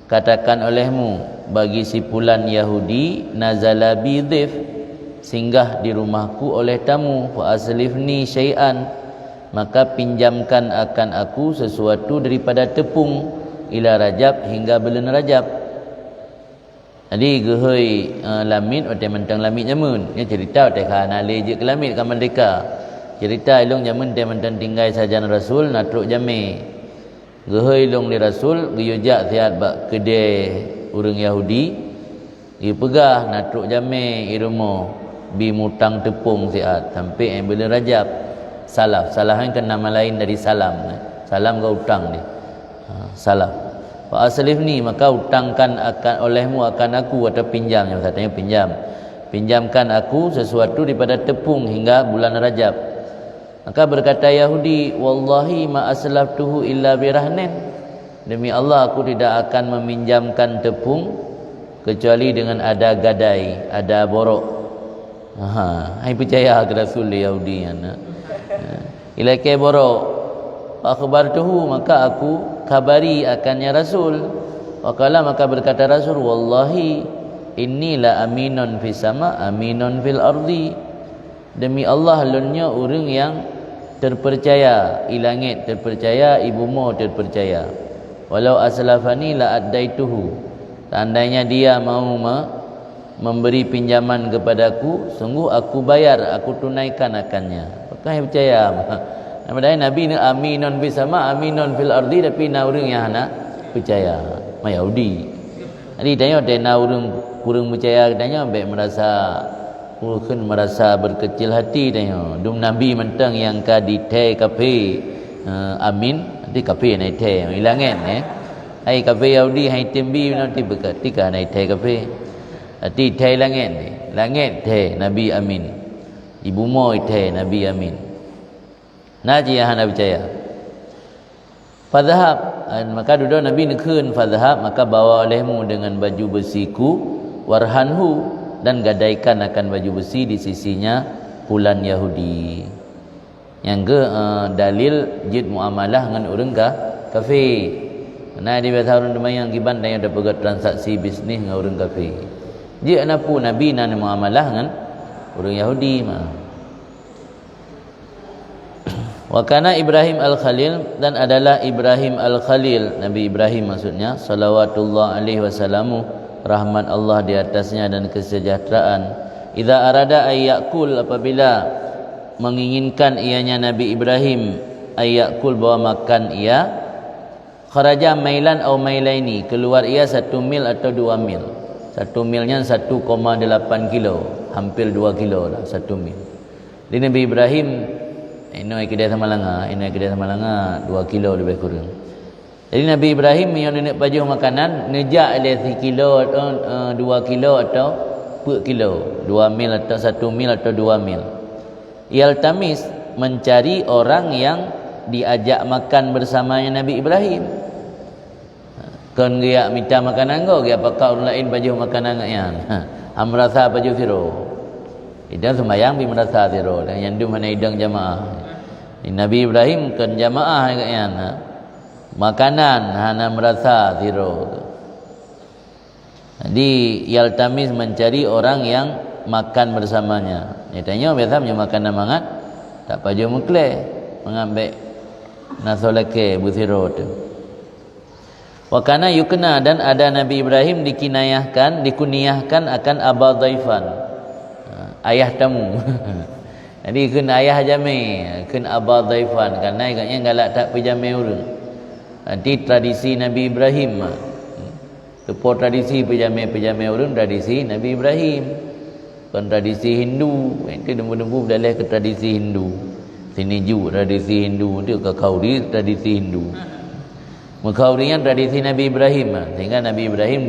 katakan olehmu bagi si fulan Yahudi, nazala bi dhif, singgah di rumahku oleh tamu, fa aslifni syai'an, maka pinjamkan akan aku sesuatu daripada tepung ila Rajab hingga bulan Rajab. Jadi gehoi lamit otai mentang lamit nyamun. Ni cerita otai kana le je ke lamit ka merdeka. Cerita ilung nyamun tai mentang tinggal sajan Rasul natruk jami. Gehoi ilung di Rasul geyujak siat bak kedai urang Yahudi. Gi pegah natruk jami irumo bi mutang tepung siat sampai bulan Rajab. Salaf kan nama lain dari salam. Salam ke utang dia. Salaf. Fa aslif ni maka utangkan akan olehmu akan aku atau pinjam, yang katanya pinjam. Pinjamkan aku sesuatu daripada tepung hingga bulan Rajab. Maka berkata Yahudi, wallahi ma aslaftuhu illa birahnin. Demi Allah aku tidak akan meminjamkan tepung kecuali dengan ada gadai, ada borok. Hai percaya ke Rasul Yahudi kan. Ilakai borok. Akhbartuhu maka aku khabari akannya Rasul. Waqala maka berkata Rasul, wallahi inni la aminun fis sama aminun fil ardi. Demi Allah lunnya orang yang terpercaya, i langit terpercaya, i bumi terpercaya. Walau aslafani la addaituhu. Tandanya dia mau memberi pinjaman kepadaku, sungguh aku bayar, aku tunaikan akannya. Maka saya percaya. Namun Nabi ni aminun fis sama aminun fil ardi, tapi na orang yang nak percaya Yahudi. Jadi tanya dia na orang kurang percaya, tanya baik merasa berkecil hati tanya. Dum Nabi mentang yang ka di te kafe amin, nanti kafe nai te hilangan hai kafe Yahudi hai tembi nanti berketika nai te kafe. Nanti te langit te Nabi amin. Ibu mo te Nabi amin. Najiyah hana percaya. Fadhhab, maka duduk Nabi nekun fadhhab, maka bawa olehmu dengan baju besiku, warhanhu, dan gadaikan akan baju besi di sisinya bulan Yahudi. Yang ke dalil jid muamalah dengan orang kafe. Nah di biasa orang yang giban dan yang ada pegat transaksi bisnis dengan orang kafe. Jid anapu Nabi nan muamalah dengan orang Yahudi mah. Wa kana Ibrahim al-Khalil, dan adalah Ibrahim al-Khalil, Nabi Ibrahim maksudnya, salawatullah alaihi wasallamu, rahmat Allah di atasnya dan kesejahteraan. Idza arada ayyakul, apabila menginginkan ianya Nabi Ibrahim ayyakul bawa makan ia, kharaja mailan au mailaini, keluar ia 1 mil atau 2 mil. 1 milnya 1,8 kilo, hampir 2 kilo lah 1 mil. Di Nabi Ibrahim ini kedai sama langa 2 kilo lebih kurang. Jadi Nabi Ibrahim yang nenek baju makanan nejak dia 1 kilo atau 2 kilo atau 4 kilo, 2 mil atau 1 mil atau 2 mil. Yaltamis, mencari orang yang diajak makan bersamanya Nabi Ibrahim. Kan dia minta makanan kau, dia pakai orang lain baju makanan yang amrasa baju firo. Idang sembahyang bi merasa zero dan yang dum hana idang jamaah. Nabi Ibrahim kan jamaah kan makanan hana merasa zero. Jadi yaltamis, mencari orang yang makan bersamanya. Dia tanya biasa punya makanan mangat tak paju mukle mengambil nasolake bu zero tu. Wa kana yukna, dan ada Nabi Ibrahim dikuniahkan akan Aba Dhaifan, ayah tamu. Jadi kun ayah jami, kun Aba Dhaifan, karena agaknya galak tak pejami orang. Nanti tradisi Nabi Ibrahim, tepo tradisi pejami orang, tradisi Nabi Ibrahim. Kan tradisi Hindu, itu dembu-dembu berdalah ke tradisi Hindu. Sini ju tradisi Hindu, itu ke Kauri tradisi Hindu. Mekaurian tradisi Nabi Ibrahim, sehingga Nabi Ibrahim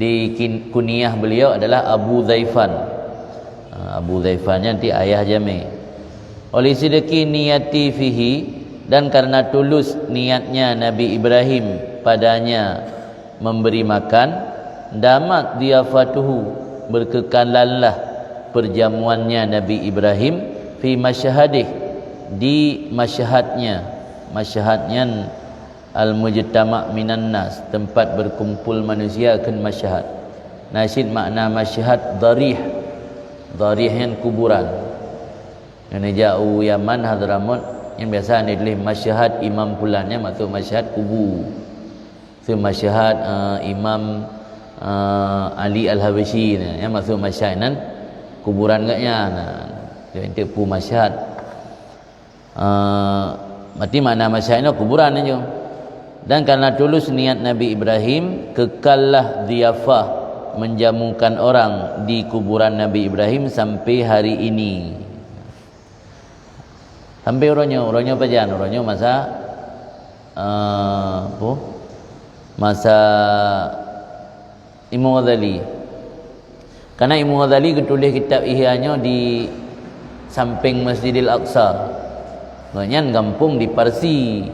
di kuniah beliau adalah Abu Dhaifan. Abu Dhaifan nanti ayah jami. Oleh sidqi niyati fihi, dan karena tulus niatnya Nabi Ibrahim padanya memberi makan, damat diafatuhu, berkekalanlah perjamuannya Nabi Ibrahim fi masyahadih, di masyahadnya al-mujtama' minan nas, tempat berkumpul manusia kan masyahad. Nasyid makna masyahad darih yang kuburan. Ini jauh Yaman Hadramut Yang biasa dia tulis masyhad imam fulannya maksud masyhad kubu. So masyhad Imam Ali Al-Habasyi ni, yang maksud masyhad nan kuburan katnya. Nah, dia itu pu masyhad. Berarti makna masyhad ni kuburan aja. Dan karena tulus niat Nabi Ibrahim, kekallah dhiyafah menjamukan orang di kuburan Nabi Ibrahim sampai hari ini. Sampai orangnya apa jan? Orangnya masa masa Imam Ghazali. Karena Imam Ghazali ketulis kitab Ihya-nya di samping Masjidil Aqsa. Maknanya kampung di Parsi.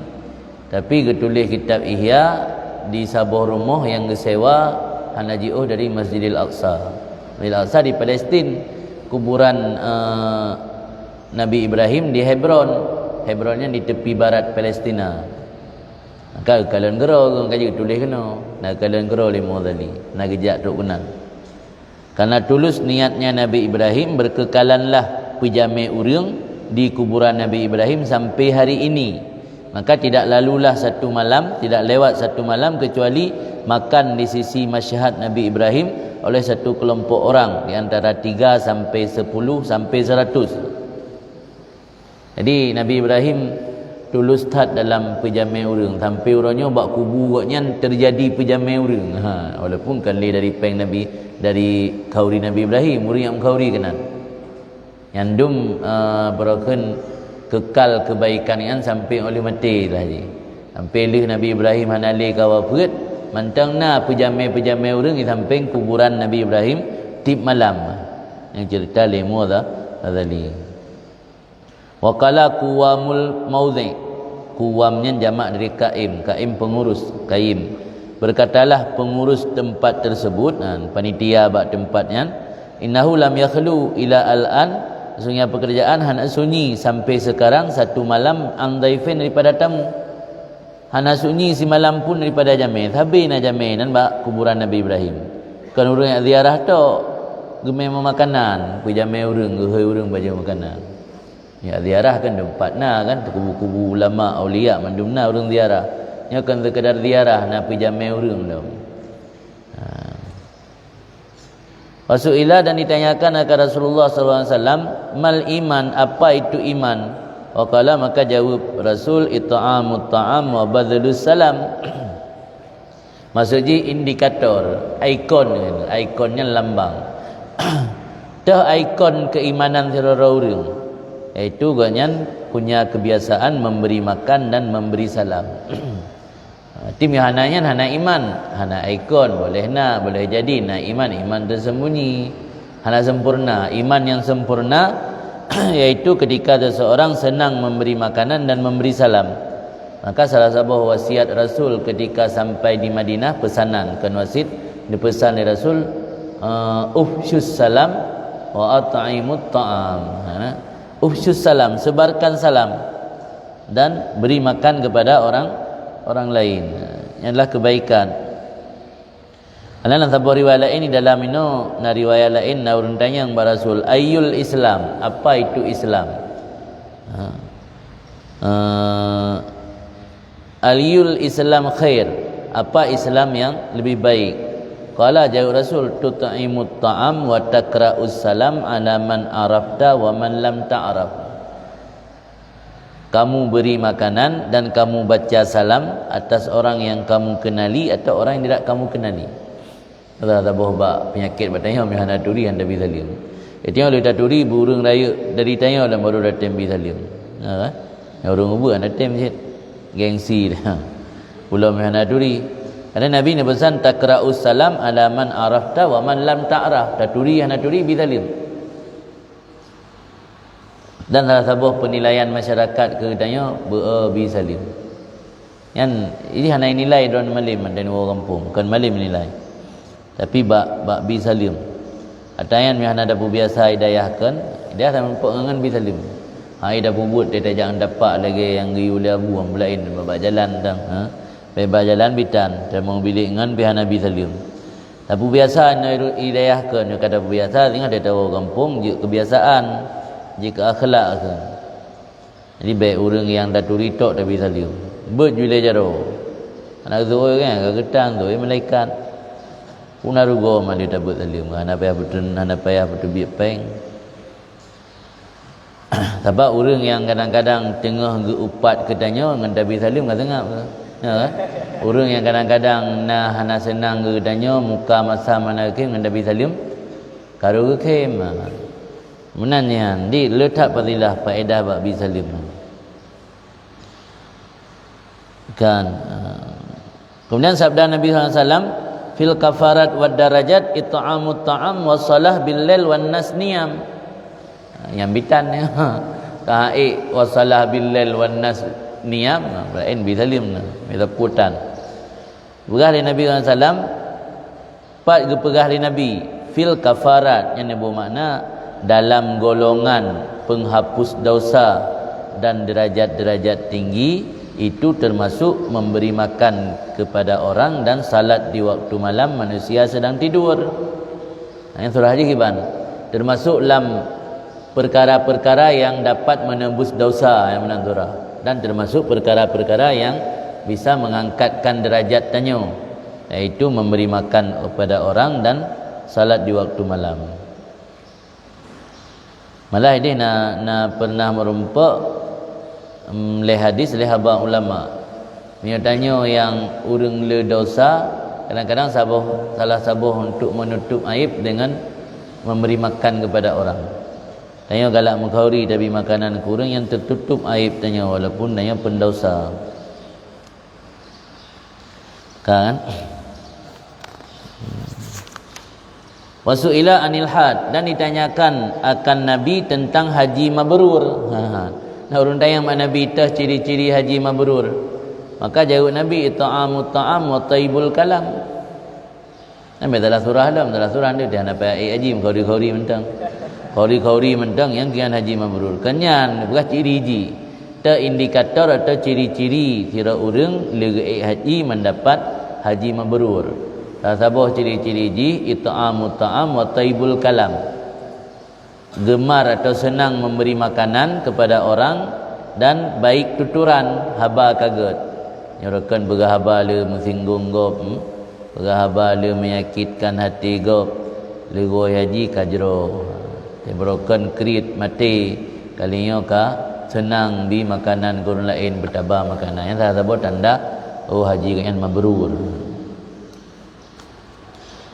Tapi ketulis kitab Ihya di sebuah rumah yang disewa hanaji'uh dari Masjidil Aqsa. Masjidil Aqsa di Palestin. Kuburan Nabi Ibrahim di Hebron. Hebronnya di tepi barat Palestina. Maka kalian gero kaji tulis kena. Nak kalian gero Imam Ghazali. Nak gejak tok benar. Karena tulus niatnya Nabi Ibrahim, berkekalanlah pejamai urang di kuburan Nabi Ibrahim sampai hari ini. Maka tidak lalulah satu malam, tidak lewat satu malam kecuali makan di sisi masyhad Nabi Ibrahim oleh satu kelompok orang di antara 3 sampai 10 sampai 100. Jadi Nabi Ibrahim tulus tat dalam pejamai urang sampai orangnya bak kubu gotnya terjadi pejamai urang. Walaupun kan dari peng Nabi, dari kauri Nabi Ibrahim, murid yang kauri kenan. Yang dum berakan kekal kebaikan yang sampai oleh mati lah je. Sampai lih Nabi Ibrahim hanali kawa perut mantang na pejamai urang di samping kuburan Nabi Ibrahim tip malam. Yang cerita lemu Ghazali. Wa qala kuwamul maudhi. Kuwamnya jamak dari kaim, kaim pengurus, kaim. Berkatalah pengurus tempat tersebut, panitia bak tempatnya, innahu lam yakhlu ila al-an, sesungguhnya pekerjaan hana sunyi sampai sekarang satu malam ang daifin daripada tamu. Hana sunyi si malam pun daripada jamai. Habis na jamai nan bak kuburan Nabi Ibrahim. Kan urang yang ziarah tok gemai makanan, pi jamai urang, gehoi urang baca makanan. Ya ziarah kan tempat na kan kubu-kubu ulama aulia mandumna urang ziarah. Nya kan sekadar ziarah na pi jamai urang dah. Wasuila dan ditanyakan akan Rasulullah sallallahu alaihi wasallam, mal iman, apa itu iman? Waqala maka jawab Rasul, it'amut ta'am wa badlus salam. Maksudnya indikator, ikonnya lambang. Dah ikon keimanan seorang urang. Iaitu ganyan punya kebiasaan memberi makan dan memberi salam. Tim yang hana iman, hana ikon boleh jadi na iman tersembunyi, hana sempurna. Iman yang sempurna yaitu ketika seseorang senang memberi makanan dan memberi salam. Maka salah satu wasiat Rasul ketika sampai di Madinah, pesanan kan wasit dipesan oleh Rasul, ufsyus salam wa at'imut ta'am. Ufsyus salam, sebarkan salam dan beri makan kepada orang lain. Ini adalah kebaikan. Dalam sebuah riwayat ini dalam ino na riwayat lain na urang tanya kepada Rasul, ayyul Islam, apa itu Islam? Ayyul Islam khair, apa Islam yang lebih baik? Qala jawab Rasul, tut'imut ta'am wa takra'us salam ala man arafta wa man lam ta'raf. Kamu beri makanan dan kamu baca salam atas orang yang kamu kenali atau orang yang tidak kamu kenali. Ada bohba penyakit bertanya mihana turi handa bi zalim. Itu oleh taturi burung raya dari tanya dan baru datang bi zalim. Ha? Yang orang ubah datang je. Gengsi dah. Pulau mihana turi. Ada Nabi ni pesan takra'us salam ala man arafta wa man lam ta'raf. Taturi hana turi bi zalim. Dan salah sebuah penilaian masyarakat ke tanya bi zalim. Yang ini hana nilai don malim dan orang kampung, bukan malim nilai. Tapi bak bi salim. Atayan yang ada biasa hidayahkan, dia akan mengangan bi salim. Ida pubut dia jangan dapat lagi yang giu labu ang belain bab jalan tang, bab jalan bitan, dia mau bilik ngan bi Nabi salim. Tapi biasa hidayahkan kata biasa tengah dia tahu kampung je kebiasaan, jika akhlak kan. Jadi baik orang yang dah turitok tapi salim. Berjulai jaro. Anak tu kan ketang tu malaikat. Punarugo mali dapat salim. Anak payah betul biak peng. Sebab orang yang kadang-kadang tengah geupat kedanya dengan Nabi Salim kat tengah. Ya kan? Orang yang kadang-kadang nak senang kedanya muka masa mana ke dengan Nabi Salim karo ke kem. Menanya di letak fadilah faedah Nabi Salim. Kan. Kemudian sabda Nabi sallallahu alaihi wasallam fil kafarat wad darajat it'amut ta'am wassalah bil lail wan nas niyam. Yang bitan ya. Ka'i wasalah billail wan nas niyam berlain bi salim kita putan. Pegah di Nabi sallallahu alaihi wasallam pat pegah di Nabi fil kafarat yang bermakna dalam golongan penghapus dosa dan derajat-derajat tinggi itu termasuk memberi makan kepada orang dan salat di waktu malam manusia sedang tidur. Yang surah hadis Iban termasuk dalam perkara-perkara yang dapat menembus dosa yang menantura dan termasuk perkara-perkara yang bisa mengangkatkan derajat tanyo, yaitu memberi makan kepada orang dan salat di waktu malam. Malah ini na pernah merumpak leh hadis leh haba ulama. Menyatanya yang urang le dosa kadang-kadang salah sabuh untuk menutup aib dengan memberi makan kepada orang. Tanya galak mengkauri tapi makanan kurang yang tertutup aib tanya walaupun tanya pendosa. Kan? Wasu'ila anil had dan ditanyakan akan Nabi tentang haji mabrur. Nah urang tanya mak Nabi tah ciri-ciri haji mabrur. Maka jawab Nabi it'amut ta'am wa taibul kalam. Nabi dalam surah dia nak pai haji mengkauri-kauri mentang. Kauri-kauri mentang yang kian haji mabrur. Kenyan bukan ciri-ciri. Ta indikator atau ciri-ciri kira orang lega haji mendapat haji mabrur. Sabah ciri-ciri ji it'amut ta'am wa taibul kalam. Gemar atau senang memberi makanan kepada orang dan baik tuturan haba kaget. Nyorokan berhaba le mengsinggung gop. Berhaba le menyakitkan hati gop. Lego haji kajro. Broken krit mati kalinya ka senang di makanan kurang lain bertabah makanan yang saya sebut tanda haji kan mabrur.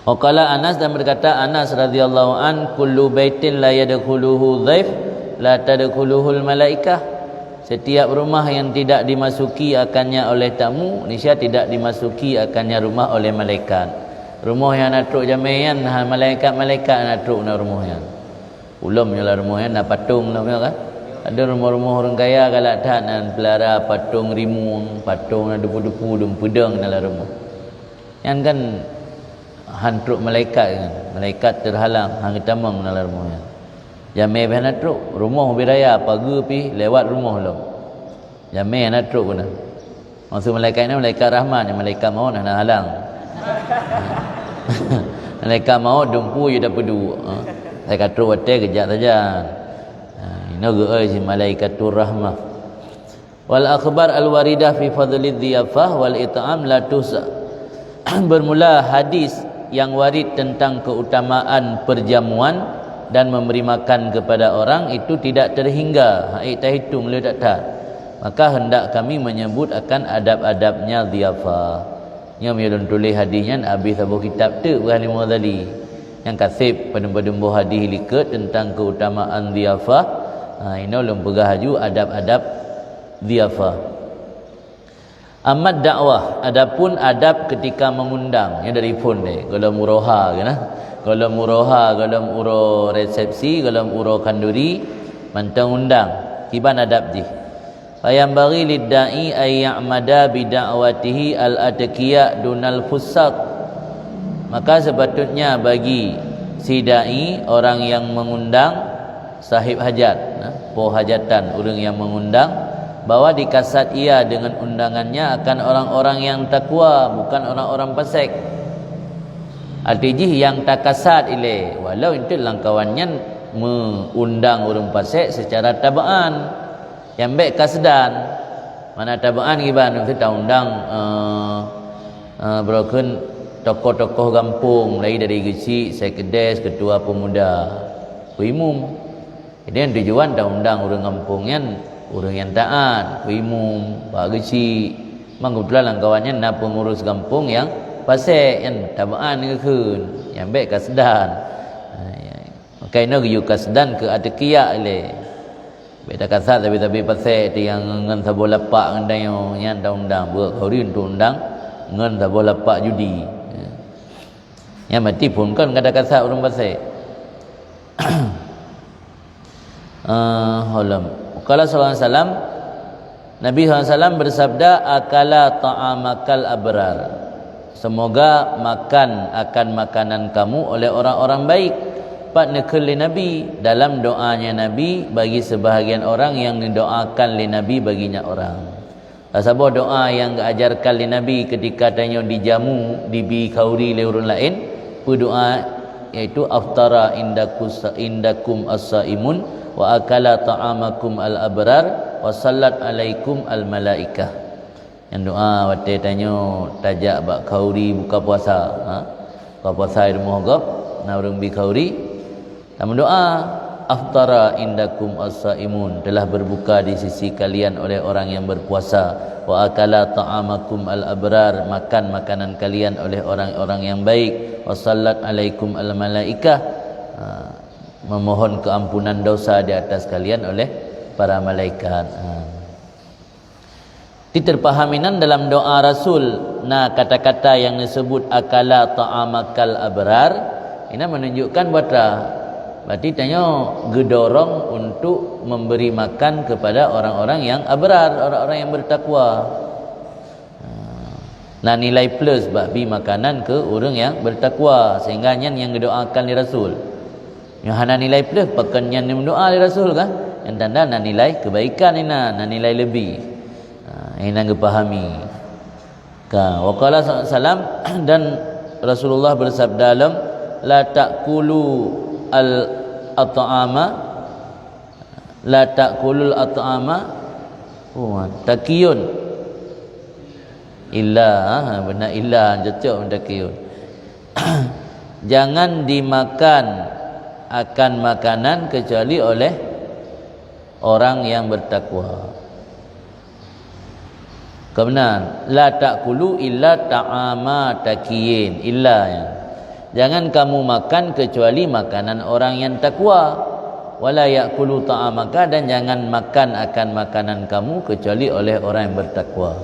Waqala Anas dan berkata Anas radhiyallahu an kullu baitin la yadkhuluhu dhaif la tadkhuluhul malaikah. Setiap rumah yang tidak dimasuki akannya oleh tamu niscaya tidak dimasuki akannya rumah oleh malaikat. Rumah yang nak truk jamian malaikat nak truk na rumahnya. Ulum nyalah rumahnya nak patung lah kan. Ada rumah-rumah orang kaya galak tak nak pelara patung rimun, patung nak depu-depu dum pedang dalam rumah. Yang kan hantruk malaikat kan. Malaikat terhalang hang tamang dalam rumahnya. Jamai bah nak truk rumah biraya pagi pi lewat rumah lo. Jamai nak truk guna. Maksud malaikat ni malaikat rahmat, malaikat maut nak halang. Malaikat maut dumpu je dah pedu. Saya kata watai kejap saja. Ini geus si malaikatur rahmah. Wal akhbar al waridah fi fadlid dhiyafah wal it'am la tusa. Bermula hadis yang warid tentang keutamaan perjamuan dan memberi makan kepada orang itu tidak terhingga. Tak hitung le tak. Maka hendak kami menyebut akan adab-adabnya dhiyafah. Yang menyelun tulis hadisnya habis sebuah kitab tu bukan lima tadi. Yang kasib pada-pada hadis likat tentang keutamaan dhiyafah. Ini ulun pegah haju adab-adab dhiyafah. Amat dakwah, adapun adab ketika mengundang yang dari phone deh. Kalau muroha kan? Kalau muroha, kalau uro resepsi, kalau uro kanduri, mantang undang. Kiban adab ji. Ayam bagi lidai ay ya'mada bi da'watihi al-atqiya dunal fusaq. Maka sepatutnya bagi si dai orang yang mengundang sahib hajat, hajatan orang yang mengundang bahwa dikasat ia dengan undangannya akan orang-orang yang takwa bukan orang-orang fasik. Artinya yang tak kasat ile walau itu langkawannya mengundang orang fasik secara tabaan yang baik kasdan mana tabaan giban tu undang broken tokoh-tokoh kampung lain dari kecil sekdes ketua pemuda umum dia tujuan undang orang kampung kan orang yang taat umum pak kecil manggutulah kawannya na pengurus kampung yang pasal yang tabaan ke kun yang baik kasdan kaina ke kasdan ke atqiya le beda kasat tapi pasal tu yang ngan sabo lapak ngan dayo yang undang buat kauri untuk undang ngan sabo lapak judi yang mati pun kan kada kasat orang pasal halam qala sallallahu alaihi wasallam Nabi SAW bersabda akala ta'amakal abrar semoga makan akan makanan kamu oleh orang-orang baik pat nekeli Nabi dalam doanya Nabi bagi sebahagian orang yang didoakan li Nabi baginya orang sebab doa yang diajarkan li Nabi ketika tanya dijamu dibi kauri le orang lain doa iaitu aftara indakum as-saimun wa akala ta'amakum al-abrar wa sallat alaikum al-malaikah yang doa wate tanyo tajak bak kauri buka puasa buka puasa di mohgap na urang bi kauri tamu doa aftara indakum as-saimun telah berbuka di sisi kalian oleh orang yang berpuasa wa akala ta'amakum al-abrar makan makanan kalian oleh orang-orang yang baik wa sallat alaikum al-malaikah memohon keampunan dosa di atas kalian oleh para malaikat. Diterpahaminan dalam doa Rasul kata-kata yang disebut akala ta'amakal abrar ini menunjukkan berarti tanya gedorong untuk memberi makan kepada orang-orang yang abrar, orang-orang yang bertakwa. Nilai plus babi makanan ke orang yang bertakwa sehingga yang didoakan di Rasul. Yang hana nilai plus pakan yang doa di Rasul kan? Yang tanda nilai kebaikan nilai lebih. Ini yang dipahami. Waqala salam dan Rasulullah bersabda dalam la ta'kulu al-at'ama la ta'kulul at'ama takiyun illa benar illa jatuh takiyun jangan dimakan akan makanan kecuali oleh orang yang bertakwa. Kebenaran la ta'kulu illa ta'ama takiyin illa ya. Jangan kamu makan kecuali makanan orang yang takwa. Wala ya'kulu ta'amaka dan jangan makan akan makanan kamu kecuali oleh orang yang bertakwa.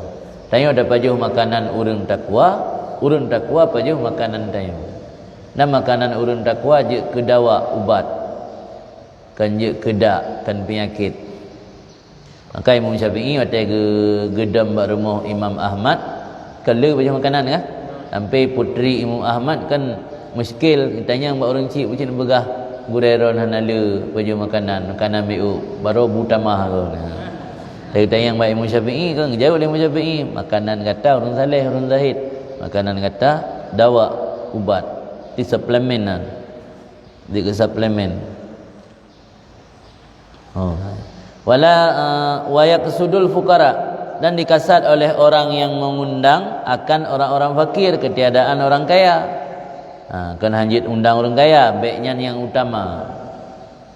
Tayo ada pajuh makanan urang takwa pajuh makanan tayo. Dan makanan urang takwa je kedawa ubat. Kan je kedak kan penyakit. Maka Imam Syafi'i waktu gedam bak rumah Imam Ahmad kala pajuh makanan kan. Sampai puteri Imam Ahmad kan muskil tanya bak orang cik macam begah gureron hanala pajuh makanan biu baru butamah tu. Saya tanya bak Imam Syafi'i kan jauh oleh Imam Syafi'i makanan kata orang saleh orang zahid makanan kata dawa ubat di suplemen di suplemen wala wa yaqsudul fuqara dan dikasat oleh orang yang mengundang akan orang-orang fakir ketiadaan orang kaya. Kan hanjit undang orang kaya baiknya yang utama.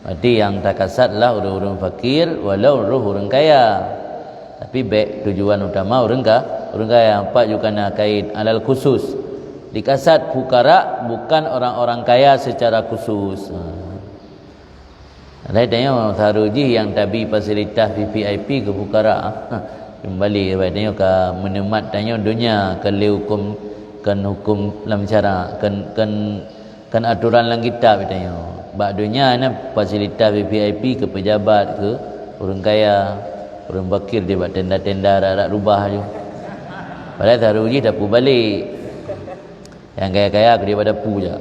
Berarti yang tak kasatlah orang-orang fakir walau orang kaya. Tapi baik tujuan utama orang kaya. Empat juga nak kait alal khusus. Dikasat fukara bukan orang-orang kaya secara khusus. Ada tanya saruji yang tabi fasilitas VIP ke fukara. Kembali tanya ke menemat tanya dunia ke hukum dalam cara kan aturan dalam kitab tanya. Bak dunia ni fasilitas VIP ke pejabat ke orang kaya, orang fakir dia buat tenda-tenda rak rubah je. Padahal saruji dah pu balik. Yang kaya-kaya dia pada pu je.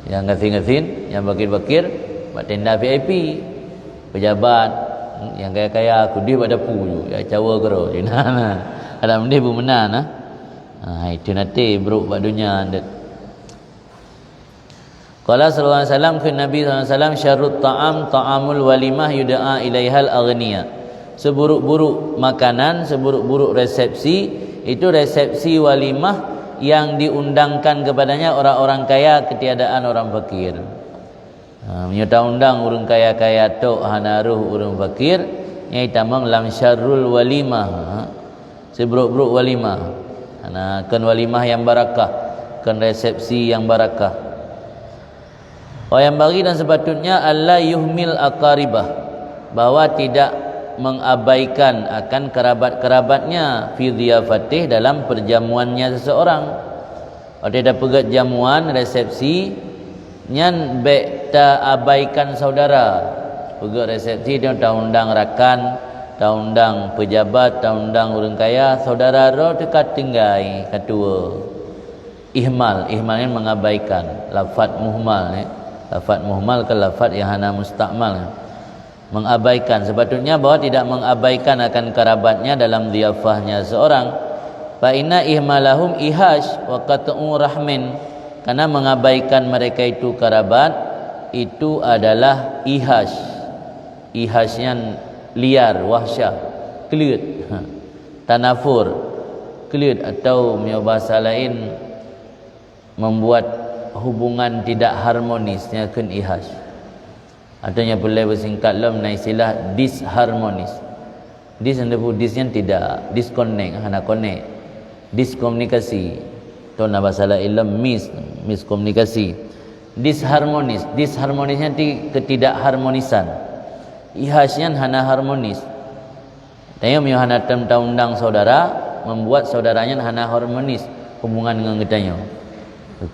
Yang ngasin-ngasin, yang bakir-bakir buat tenda VIP. Pejabat yang kaya-kaya aku dia pada pu je. Ya cawa kero. Ada benda pun menan itu nanti bro buat dunia ndet. Qala sallallahu alaihi wasallam ke Nabi sallallahu alaihi wasallam syarrut ta'am ta'amul walimah yud'a ilaihal aghniya. seburuk-buruk makanan, seburuk-buruk resepsi, itu resepsi walimah yang diundangkan kepadanya orang-orang kaya ketiadaan orang fakir. Menyuta undang urang kaya-kaya tok hanaruh urang fakir, nyai tamang lam syarrul walimah. Seburuk-buruk walimah. Kan walimah yang barakah, kan resepsi yang barakah. Yang bagi dan sepatutnya Allah yuhmil aqaribah, bahwa tidak mengabaikan akan kerabat-kerabatnya fi dhiyafatih dalam perjamuannya seseorang. Kalau dia pegat jamuan resepsi nyan baik tak abaikan saudara. Pegat resepsi dia tak undang rakan, tak undang pejabat, tak undang orang kaya, saudara ro dekat tinggai ketua. Ihmal ni mengabaikan. Lafaz muhmal ni. Lafaz muhmal ke lafaz yang hana mustakmal. Mengabaikan, sepatutnya bahwa tidak mengabaikan akan kerabatnya dalam dhiyafahnya seorang. Fa inna ihmalahum ihash wa qat'u rahmin, karena mengabaikan mereka itu kerabat itu adalah ihash. Ihashnya liar, wahsyah, kelut, tanafur, kelut, atau bahasa lain membuat hubungan tidak harmonisnya kan ihash. Adanya boleh bersingkat dalam istilah disharmonis. Disnya tidak disconnect, hana connect. Diskomunikasi. Itu nama bahasa ilmu miskomunikasi. Disharmonis. Disharmonisnya ketidakharmonisan. Ihasnya hana harmonis. Tanya hana undang saudara membuat saudaranya hana harmonis hubungan dengan ketanya.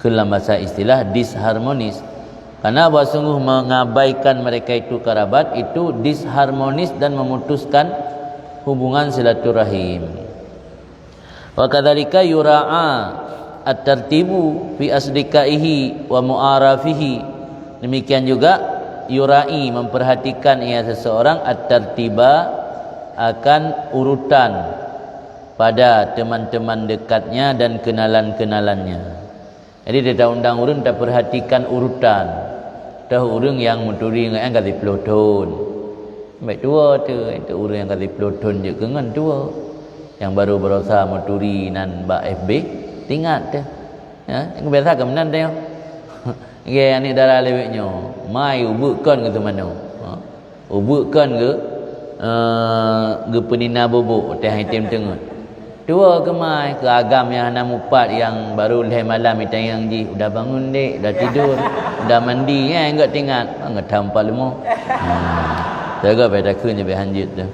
Dalam bahasa istilah disharmonis. Karena bahwa sungguh mengabaikan mereka itu kerabat itu disharmonis dan memutuskan hubungan silaturahim. Wa kadzalika yura'a at-tartibu fi asdikaihi wa mu'arafihi. Demikian juga yura'i memperhatikan ia seseorang at-tartiba akan urutan pada teman-teman dekatnya dan kenalan-kenalannya. Jadi dia undang urang tak perhatikan urutan. Tahu urang yang muturi dengan kali peloton. Baik tua tu, itu urang yang kali peloton je dengan tua. Yang baru berusaha muturi nan ba FB, tingat tu. Ya, yang biasa ke menan tengok. Ya, ni darah leweknya. Mai ubukkan ke tu mana? Ubukkan ke penina bubuk teh item tengok. Dua ke mai ke agam yang hana mupat yang baru leh malam itu yang ji udah bangun dek, dah tidur, dah mandi ya enggak tingat, enggak tampal lemo. Jaga pada kun je hanjut tu.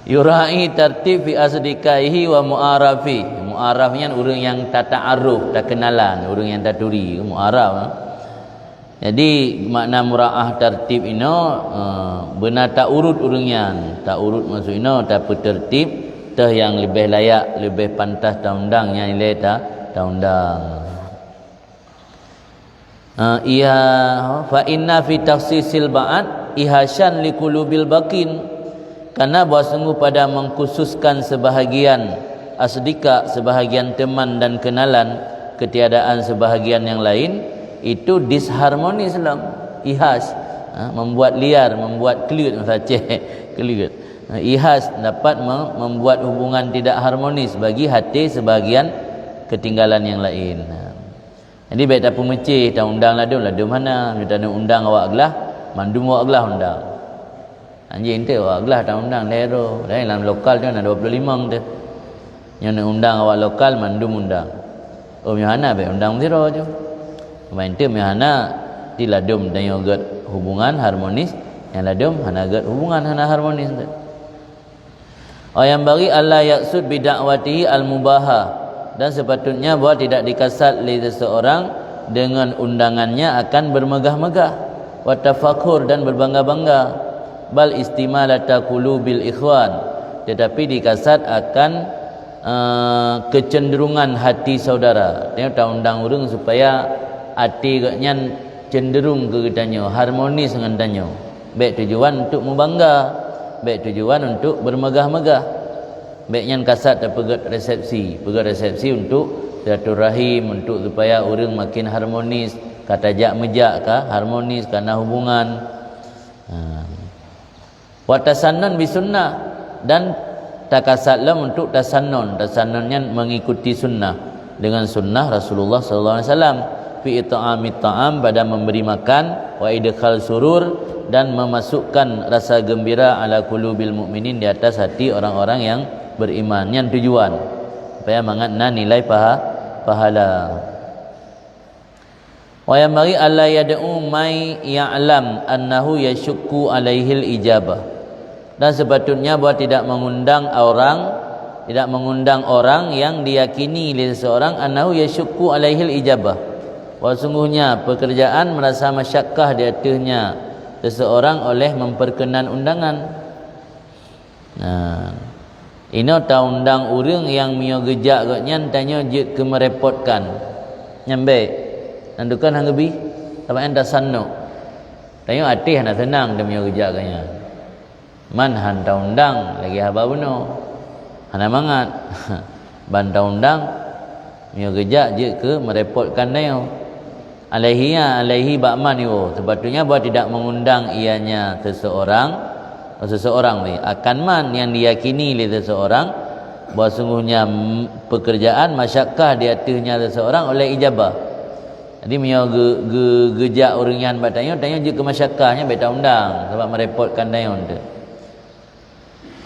Yura'i tartib fi asdikaihi wa mu'arafi. Mu'arafnya orang yang tak ta'aruf, tak kenalan, orang yang tak turi, mu'araf. Jadi makna mura'ah tertib ino benar tak urut urangnya, tak urut maksud ino tak tertib tah yang lebih layak, lebih pantas taundang yang nilai tak taundang. Iya fa inna fi takhsisil ba'd ihasyan liqulubil bakin, karena bahawa sungguh pada mengkhususkan sebahagian asdika, sebahagian teman dan kenalan, ketiadaan sebahagian yang lain itu disharmonis dalam ihas, membuat liar, membuat kelut saja kelut. Ihas dapat membuat hubungan tidak harmonis bagi hati sebahagian ketinggalan yang lain. Jadi baik tak pemecih tak undang ladum mana kita nak undang awak gelah mandum awak gelah undang anjing tu awak gelah tak undang lero dalam lokal tu nak 25 tu yang nak undang awak lokal mandum undang Yohana baik undang zero je. Main tu hana di ladum dan yogat hubungan harmonis, yang ladum hana gat hubungan hana harmonis. Yang bagi Allah yaksud bidakwatihi al-mubaha, dan sepatutnya bahawa tidak dikasat oleh seseorang dengan undangannya akan bermegah-megah, wa tafakhur dan berbangga-bangga, bal istimalata qulubil ikhwan, tetapi dikasat akan kecenderungan hati saudara. Tengok tak undang urang supaya hati katnya cenderung ke katanya, harmonis dengan tanya. Baik tujuan untuk membangga, baik tujuan untuk bermegah-megah. Baiknya kasat tak pegat resepsi untuk silaturahim, untuk supaya orang makin harmonis, kata jak mejak kah harmonis karena hubungan. Wa tasannun bi sunnah, dan takasatlah untuk tasannun. Tasannunnya mengikuti sunnah, dengan sunnah Rasulullah sallallahu alaihi wasallam fi it'amit ta'am, pada memberi makan, wa idkhal surur, dan memasukkan rasa gembira ala qulubil mukminin, di atas hati orang-orang yang beriman. Yang tujuan supaya mangana nilai pahala. Wa yamari alla yad'u may ya'lam annahu yashukku alaihil ijabah, dan sepatutnya bahawa tidak mengundang orang yang diyakini oleh seseorang annahu yashukku alaihil ijabah, bahawa sungguhnya pekerjaan merasa masyakkah di atasnya seseorang oleh memperkenan undangan. Nah, ini tahu undang orang yang mio gejak gotnya tanya je ke merepotkan. Nyambe nandukan hang gebi apa anda sanno. Tanya atih nak senang dia mio gejak gotnya. Man han tahu undang lagi haba buno. Hana mangat. Ban tahu undang mio gejak je ke merepotkan dia. Alaihi ba'man yo, sebetulnya bahawa tidak mengundang ianya seseorang ni akan man yang diyakini oleh seseorang bahawa sungguhnya pekerjaan masyakkah di atasnya seseorang oleh ijabah. Jadi mio gejak orang yang bertanya je ke masyakkahnya beta undang sebab merepotkan dia tu.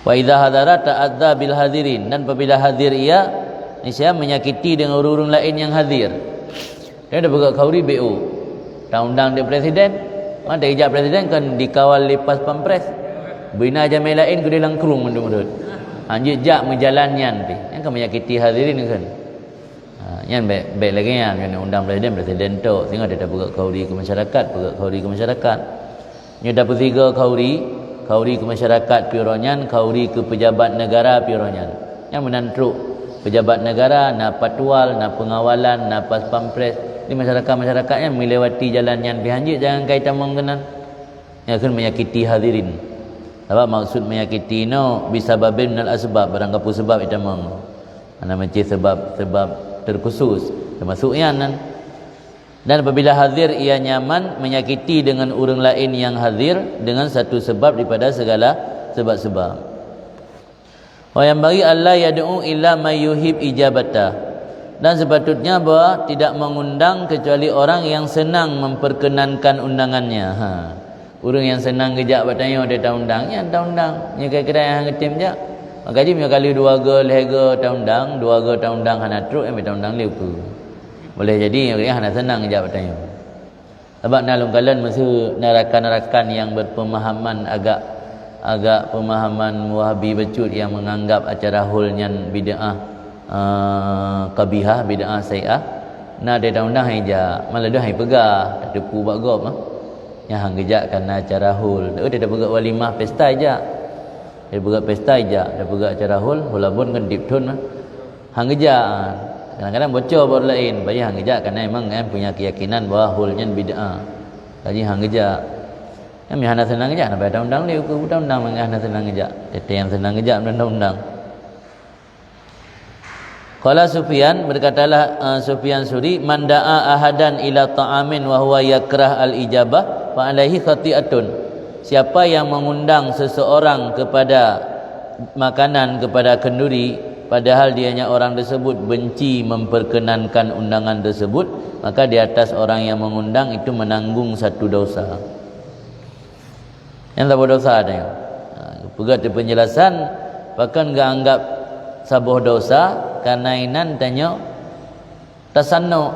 Wa idza hadara ta'adza bil hadirin, dan apabila hadir ia niscaya menyakiti dengan orang-orang lain yang hadir. Dia dah bergerak kauri BO. Tak undang dia presiden. Ada ijab presiden kan dikawal lepas pampres. Bina jamai lain ke dia langkrung menurut. Anjir jak menjalannya nanti. Yang kan menyakiti hadirin kan. Yang baik lagi yang undang presiden tu. Sehingga dia dah bergerak kauri ke masyarakat. Dia dapat 3 kauri ke masyarakat pironyan, kauri ke pejabat negara pironyan. Yang menantruk pejabat negara, na patwal, na pengawalan, na pas pampres. Di masyarakat-masyarakatnya melewati jalan yang bihanjit, jangan kaitan mengenal yang akan menyakiti hadirin. Sebab maksud menyakiti no bisa babin minal asbab, barang apa sebab itu ana macam sebab terkhusus termasuk yang dan apabila hadir ia nyaman menyakiti dengan orang lain yang hadir dengan satu sebab daripada segala sebab-sebab. Wa yang bagi Allah yad'u illa may yuhib ijabata, dan sepatutnya bahawa tidak mengundang kecuali orang yang senang memperkenankan undangannya. Orang yang senang kejap bertanya dia tak undang, ya tak undang. Nya kedai yang ngetim je. Maka dia kali 2 ga lehga tak undang, 2 ga tak undang hana truk yang tak undang lepa. Boleh jadi orang hana senang kejap bertanya. Sebab nalung kalian mesti narakan-narakan yang berpemahaman agak pemahaman Wahabi becut yang menganggap acara hulnya bid'ah qabihah, bid'ah sayi'ah. Nah dia dah undang hija, malah dia hai pegah, tak tepu buat gop yang hang gejak kerana acara hul. Dia dah bergerak walimah pesta aja. Dia bergerak pesta aja, dah bergerak acara hul, walaupun kan deep tone hang gejak. Kadang-kadang bocor baru lain, bagi hang gejak kerana memang punya keyakinan bahawa hulnya bid'ah. Jadi hang gejak. Yang hana senang gejak, nak dah undang dia ke undang hana senang gejak. Tete yang senang gejak undang. Qala Sufyan, berkatalah Sufyan Suri, man da'a ahadan ila ta'amin wa huwa yakrah al-ijabah fa alaihi khati'atun. Siapa yang mengundang seseorang kepada makanan, kepada kenduri, padahal dianya orang tersebut benci memperkenankan undangan tersebut, maka di atas orang yang mengundang itu menanggung satu dosa. Yang tak berdosa ada yang pegat penjelasan bahkan enggak anggap sabuh dosa karena inan tanya tasannu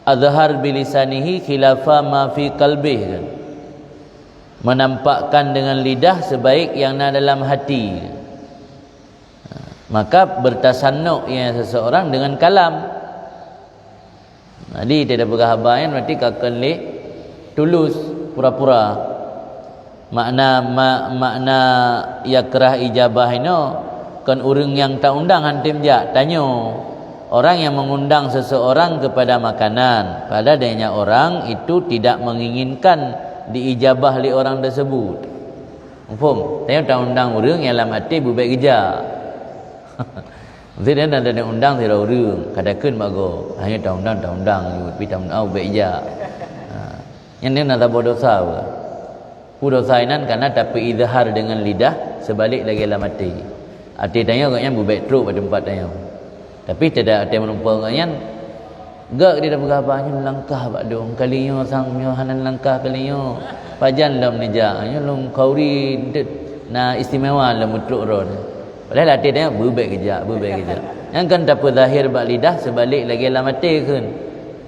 azhar bilisanihi khilafa ma fi qalbih kan, menampakkan dengan lidah sebaik yang ada dalam hati. Maka bertasannu yang seseorang dengan kalam. Jadi tidak berhabayan berarti kakak leh tulus pura-pura. Makna yakrah ijabah ini kan orang yang tak undang hantim je tanya orang yang mengundang seseorang kepada makanan pada adanya orang itu tidak menginginkan diijabah oleh orang tersebut. Faham? Tanya tak undang orang yang dalam hati berbaik kerja. Mesti dia nak ada undang tidak orang kadakan bago hanya tak undang tapi tak undang baik kerja. Yang dia nak tak berdosa apa? dosa inan karena dapat izhar dengan lidah sebalik lagi dalam hati. Hati tanya agaknya berbaik teruk pada tempat tanya. Tapi tidak ada menumpang agaknya gak dia dah bergabahnya langkah pak dong kalinya sang hanan langkah kalinya pajan lam nijak nya long kauri na istimewa lam mutruk ron. Padahal hati tanya berbaik kejap. Yang kan dapat zahir bak lidah sebalik lagi dalam hati kan.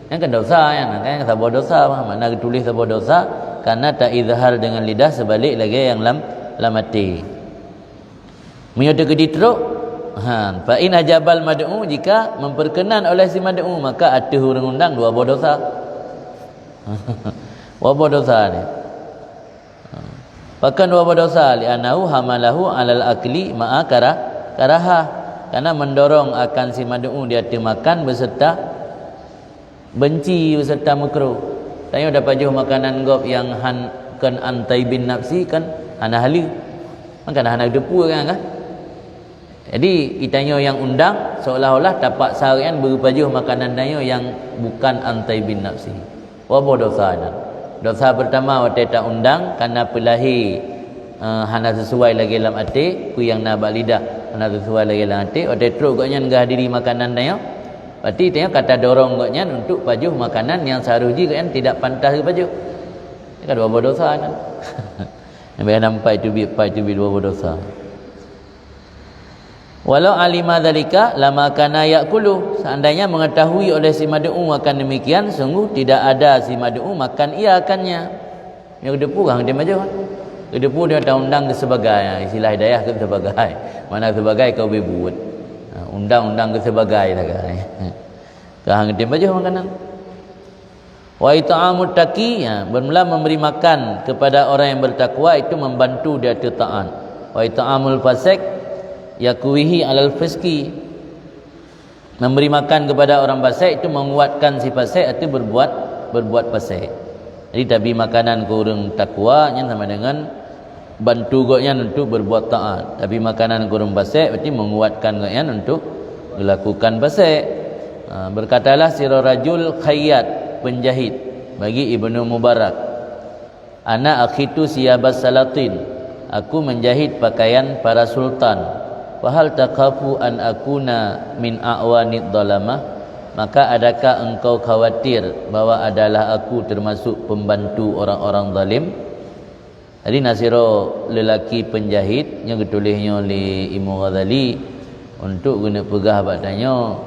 Yang kan dosa kan sabar dosa mana tulis sabar dosa karena tak izhar dengan lidah sebalik lagi yang lam hati. Menyudah ke diteruk fa in ajabal mad'u, jika memperkenan oleh si mad'u maka atuh orang undang dua dosa. Dua dosa ni. Bahkan dua dosa li anahu hamalahu alal akli ma'a karaha, karena mendorong akan si mad'u dia makan beserta benci beserta makruh. Tanya dapat jauh makanan gop yang kan antai bin nafsi kan hana hali. Makan hana depu kan. Jadi itanya yang undang seolah-olah dapat sarian berpajuh makanan dayo yang bukan antai bin nafsi. Apa dosa dah? Dosa pertama waktu tak undang karena pelahi hana sesuai lagi dalam hati, ku yang nak lidah hana sesuai lagi dalam hati. Waktu teruk gaknya enggak hadiri makanan dayo. Berarti tanya kata dorong gaknya untuk pajuh makanan yang seharusnya kan tidak pantas ke pajuh. Ini kan dua dosa kan. Yang nampak itu dua dosa. Walau alima dzalika lama kana yakulu, seandainya mengetahui oleh si mad'u akan demikian, sungguh tidak ada si mad'u makan ia akannya. Yang kedepu kan dia macam kedepu dia tak undang ke sebagai istilah hidayah ke sebagai mana sebagai kau berbuat undang-undang ke sebagai tak kan. Kang dia macam makanan. Wa ita'amut taqi, bermula memberi makan kepada orang yang bertakwa itu membantu dia taat. Wa ita'amul fasik yakuwihi alal fiski, memberi makan kepada orang fasik itu menguatkan si fasik itu berbuat fasik. Jadi tabi makanan ke orang takwa nya sama dengan bantu goknya untuk berbuat taat. Tapi makanan ke orang fasik berarti menguatkan goknya untuk melakukan fasik. Berkatalah sira rajul khayyat, penjahit, bagi Ibnu Mubarak, ana akhitu siyabas salatin, aku menjahit pakaian para sultan. Wahal taqafu an akuna min a'wanid dhalamah, maka adakah engkau khawatir bahwa adalah aku termasuk pembantu orang-orang zalim? Jadi nasiro lelaki penjahit yang ditulisnya oleh Imam Ghazali untuk guna pegah batanya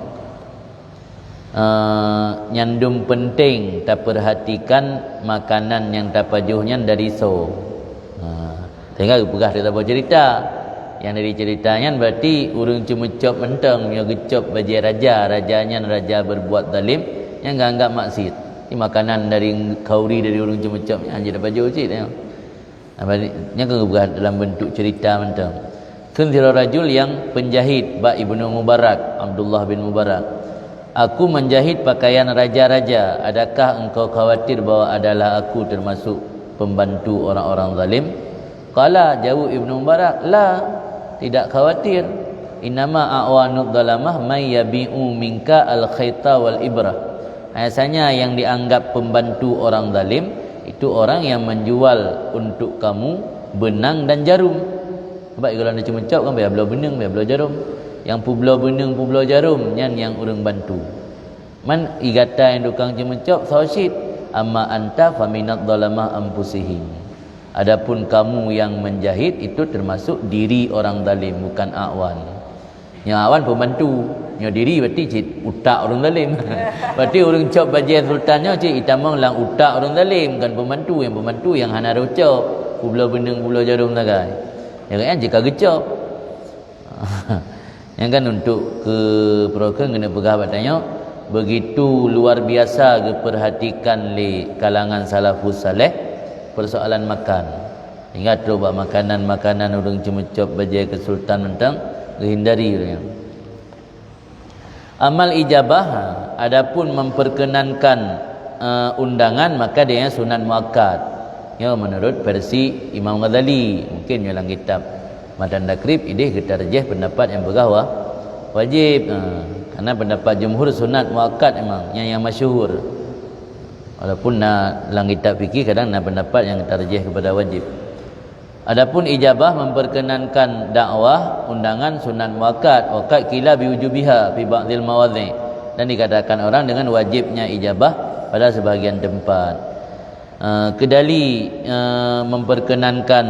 nyandum penting tak perhatikan makanan yang tak pajuhnya dari so. Sehingga pegah dia tak cerita. Yang dari ceritanya berarti urang cuma cop mentang yang gecop bagi rajanya raja berbuat zalim yang enggak anggap maksiat. Ini makanan dari kauri dari urang cuma cop yang dia dapat jauh cik tengok. Yang kebuah dalam bentuk cerita mentang. Kunzira rajul yang penjahit ba Ibnu Mubarak, Abdullah bin Mubarak. Aku menjahit pakaian raja-raja. Adakah engkau khawatir bahwa adalah aku termasuk pembantu orang-orang zalim? Qala, jawab Ibnu Mubarak, la, tidak khawatir. Innama a'wanud dhalamah may yabi'u minka al-khaita wal ibrah. Biasanya yang dianggap pembantu orang zalim itu orang yang menjual untuk kamu benang dan jarum. Sebab kalau anda cuma cakap kan biar belah benang, biar belah jarum. Yang publau benang, publau jarum yang orang bantu. Man igata yang tukang cuma cakap sawsit, amma anta faminad dhalamah anfusihim. Adapun kamu yang menjahit itu termasuk diri orang zalim, bukan awan. Yang awan pembantu, yang diri berarti cik utak orang zalim. Berarti orang cop bajian sultannya cik itamang lang utak orang zalim, bukan pembantu. Yang pembantu yang hana rocop, publau benang, publau jarum tagai. Yang kan jika gecop. Yang kan untuk ke program kena pegah batanya begitu luar biasa keperhatikan li kalangan salafus saleh persoalan makan. Ingat coba makanan-makanan orang cuma cop bajai ke sultan mentang hindari orang. Amal ijabah, adapun memperkenankan undangan maka dia sunat muakkad. Ya menurut versi Imam Ghazali, mungkin dalam kitab Madan Takrib ini kita rajih pendapat yang bergawah wajib. Karena pendapat jumhur sunat muakkad memang yang masyhur. Walaupun dalam kitab fikih kadang ada pendapat yang tarjih kepada wajib. Adapun ijabah memperkenankan dakwah, undangan sunat muakkad, waqad qila biwujubiha fi ba'dil mawadhi', dan dikatakan orang dengan wajibnya ijabah pada sebahagian tempat. Kedali memperkenankan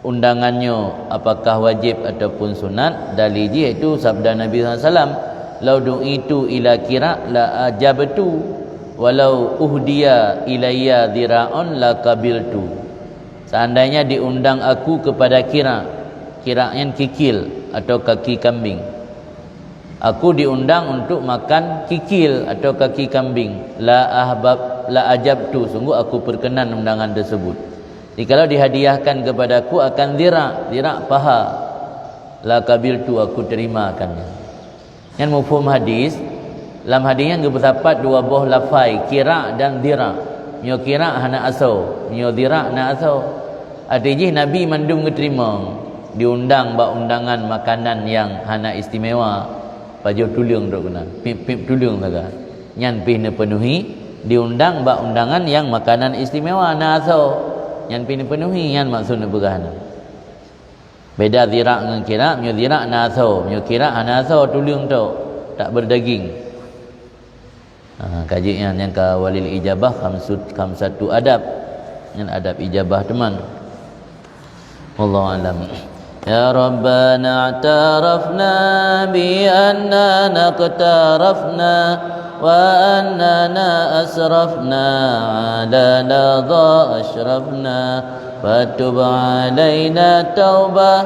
undangannya apakah wajib ataupun sunat, dalil iaitu sabda Nabi SAW, lau du'itu ila kira la ajabtu walau uhdiya ilayya dhira'un la qabiltu. Seandainya diundang aku kepada kira yang kikil atau kaki kambing, aku diundang untuk makan kikil atau kaki kambing, la ajabtu, sungguh aku perkenan undangan tersebut. Jadi kalau dihadiahkan kepadaku akan dhira' paha, la qabiltu, aku terimakannya. Yang mafhum hadis, dalam hadisnya terdapat dua buah lafai, kira dan dhira'. Nyo kira hana asau, nyo dhira' na asau. Artinya Nabi mandum keterima, diundang bak undangan makanan yang hana istimewa, pajau tulung dok kena, pip tulung saja. Nyan pih ne penuhi, diundang bak undangan yang makanan istimewa na asau. Nyan pih ne penuhi, nyan maksud ne bergahana. Beda dhira' dengan kira, nyo dhira' na asau, nyo kira hana asau tulung tok, tak berdaging. Kajian yang ke walil ijabah khamsatu adab, yang adab ijabah teman. Wallahu alam. Ya Rabbana a'tarafna bi annana qtarafna wa annana asrafna ala ladha ashrafna fatub alaina taubah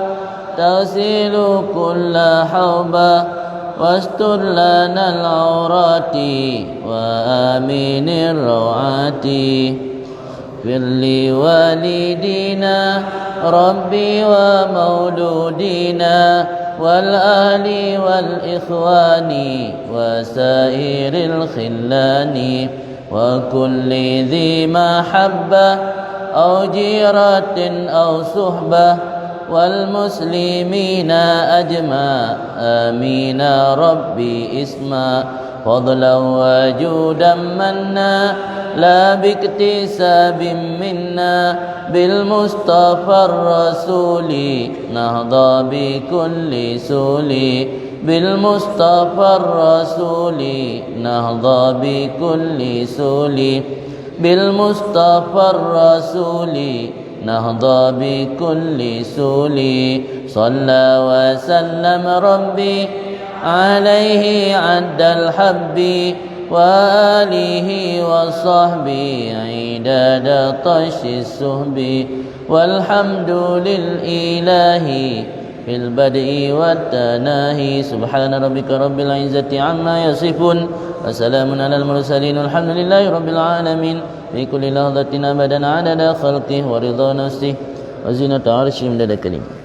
tasilu kulla haubah واستر لنا العورات وآمن الروعات اغفر لوالدينا ربي ومولودينا والأهل والإخوان وسائر الخلان وكل ذي محبة أو جيرة أو صحبة والمسلمين أجمع آمين ربي اسما فضلا وجودا منا لا باكتساب منا بالمصطفى الرسول نهضى بكل سول بالمصطفى الرسول نهضى بكل سول بالمصطفى الرسول نهضى بكل سول صلى وسلم ربي عليه عد الحب وآله وصحبه عداد طش السهب والحمد للإله في البدء والتناهي سبحان ربك رب العزة عما يصفون وسلام على المرسلين والحمد لله رب العالمين في كل لحظة أبدا عدد خلقه ورضا نفسه وزنة عرشه مدد كلمه.